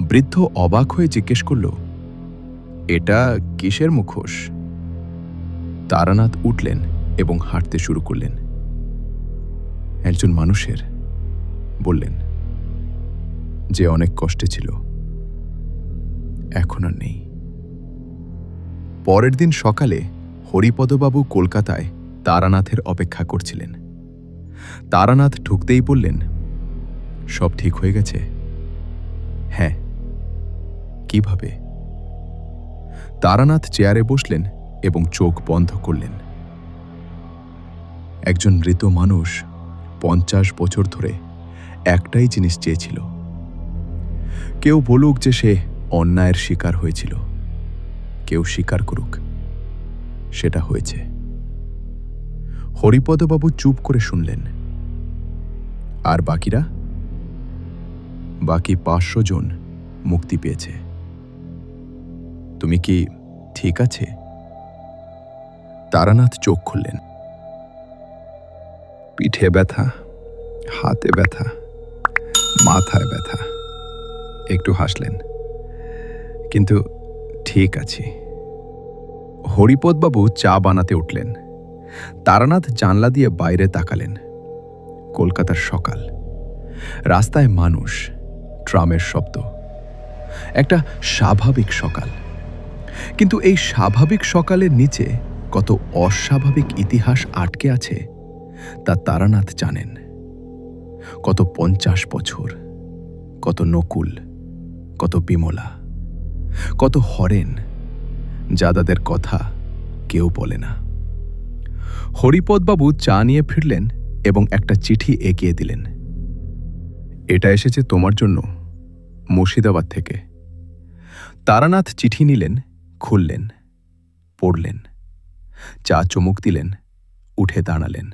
S1: বৃদ্ধ অবাক হয়ে জিজ্ঞেস করল, এটা কিসের মুখোশ? তারানাথ উঠলেন এবং হাঁটতে শুরু করলেন। একজন মানুষের, বললেন, যে অনেক কষ্টে ছিল, এখন আর নেই। পরের দিন সকালে হরিপদবাবু কলকাতায় তারানাথের অপেক্ষা করছিলেন। তারানাথ ঢুকতেই বললেন, সব ঠিক হয়ে গেছে? হ্যাঁ। কিভাবে? তারানাথ চেয়ারে বসলেন এবং চোখ বন্ধ করলেন। একজন মৃত মানুষ 50 বছর ধরে একটাই জিনিস চেয়েছিল, কেউ বলুক যে সে অন্যায়ের শিকার হয়েছিল, কেউ স্বীকার করুক সেটা হয়েছে। হরিপদবাবু চুপ করে শুনলেন। আর বাকিরা? বাকি 500 জন মুক্তি পেয়েছে। তুমি কি ঠিক আছে? তারানাথ চোখ খুললেন। পিঠে ব্যথা, হাতে ব্যথা, মাথায় ব্যথা। একটু হাসলেন। কিন্তু ঠিক আছি। হরিপদবাবু চা বানাতে উঠলেন। তারানাথ জানলা দিয়ে বাইরে তাকালেন। কলকাতার সকাল, রাস্তায় মানুষ, ট্রামের শব্দ। একটা স্বাভাবিক সকাল। কিন্তু এই স্বাভাবিক সকালের নিচে কত অস্বাভাবিক ইতিহাস আটকে আছে তা তারানাথ জানেন। কত 50 বছর, কত নকুল, কত বিমলা, কত হরেন, যাদাদের কথা কেউ বলে না। হরিপদবাবু চা নিয়ে ফিরলেন এবং একটা চিঠি এগিয়ে দিলেন। এটা এসেছে তোমার জন্য, মুর্শিদাবাদ থেকে। তারানাথ চিঠি নিলেন, খুললেন, পড়লেন, চা চুমুক দিলেন, উঠে দাঁড়ালেন।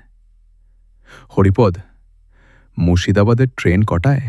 S1: হরিপদ, মুর্শিদাবাদের ট্রেন কটায়?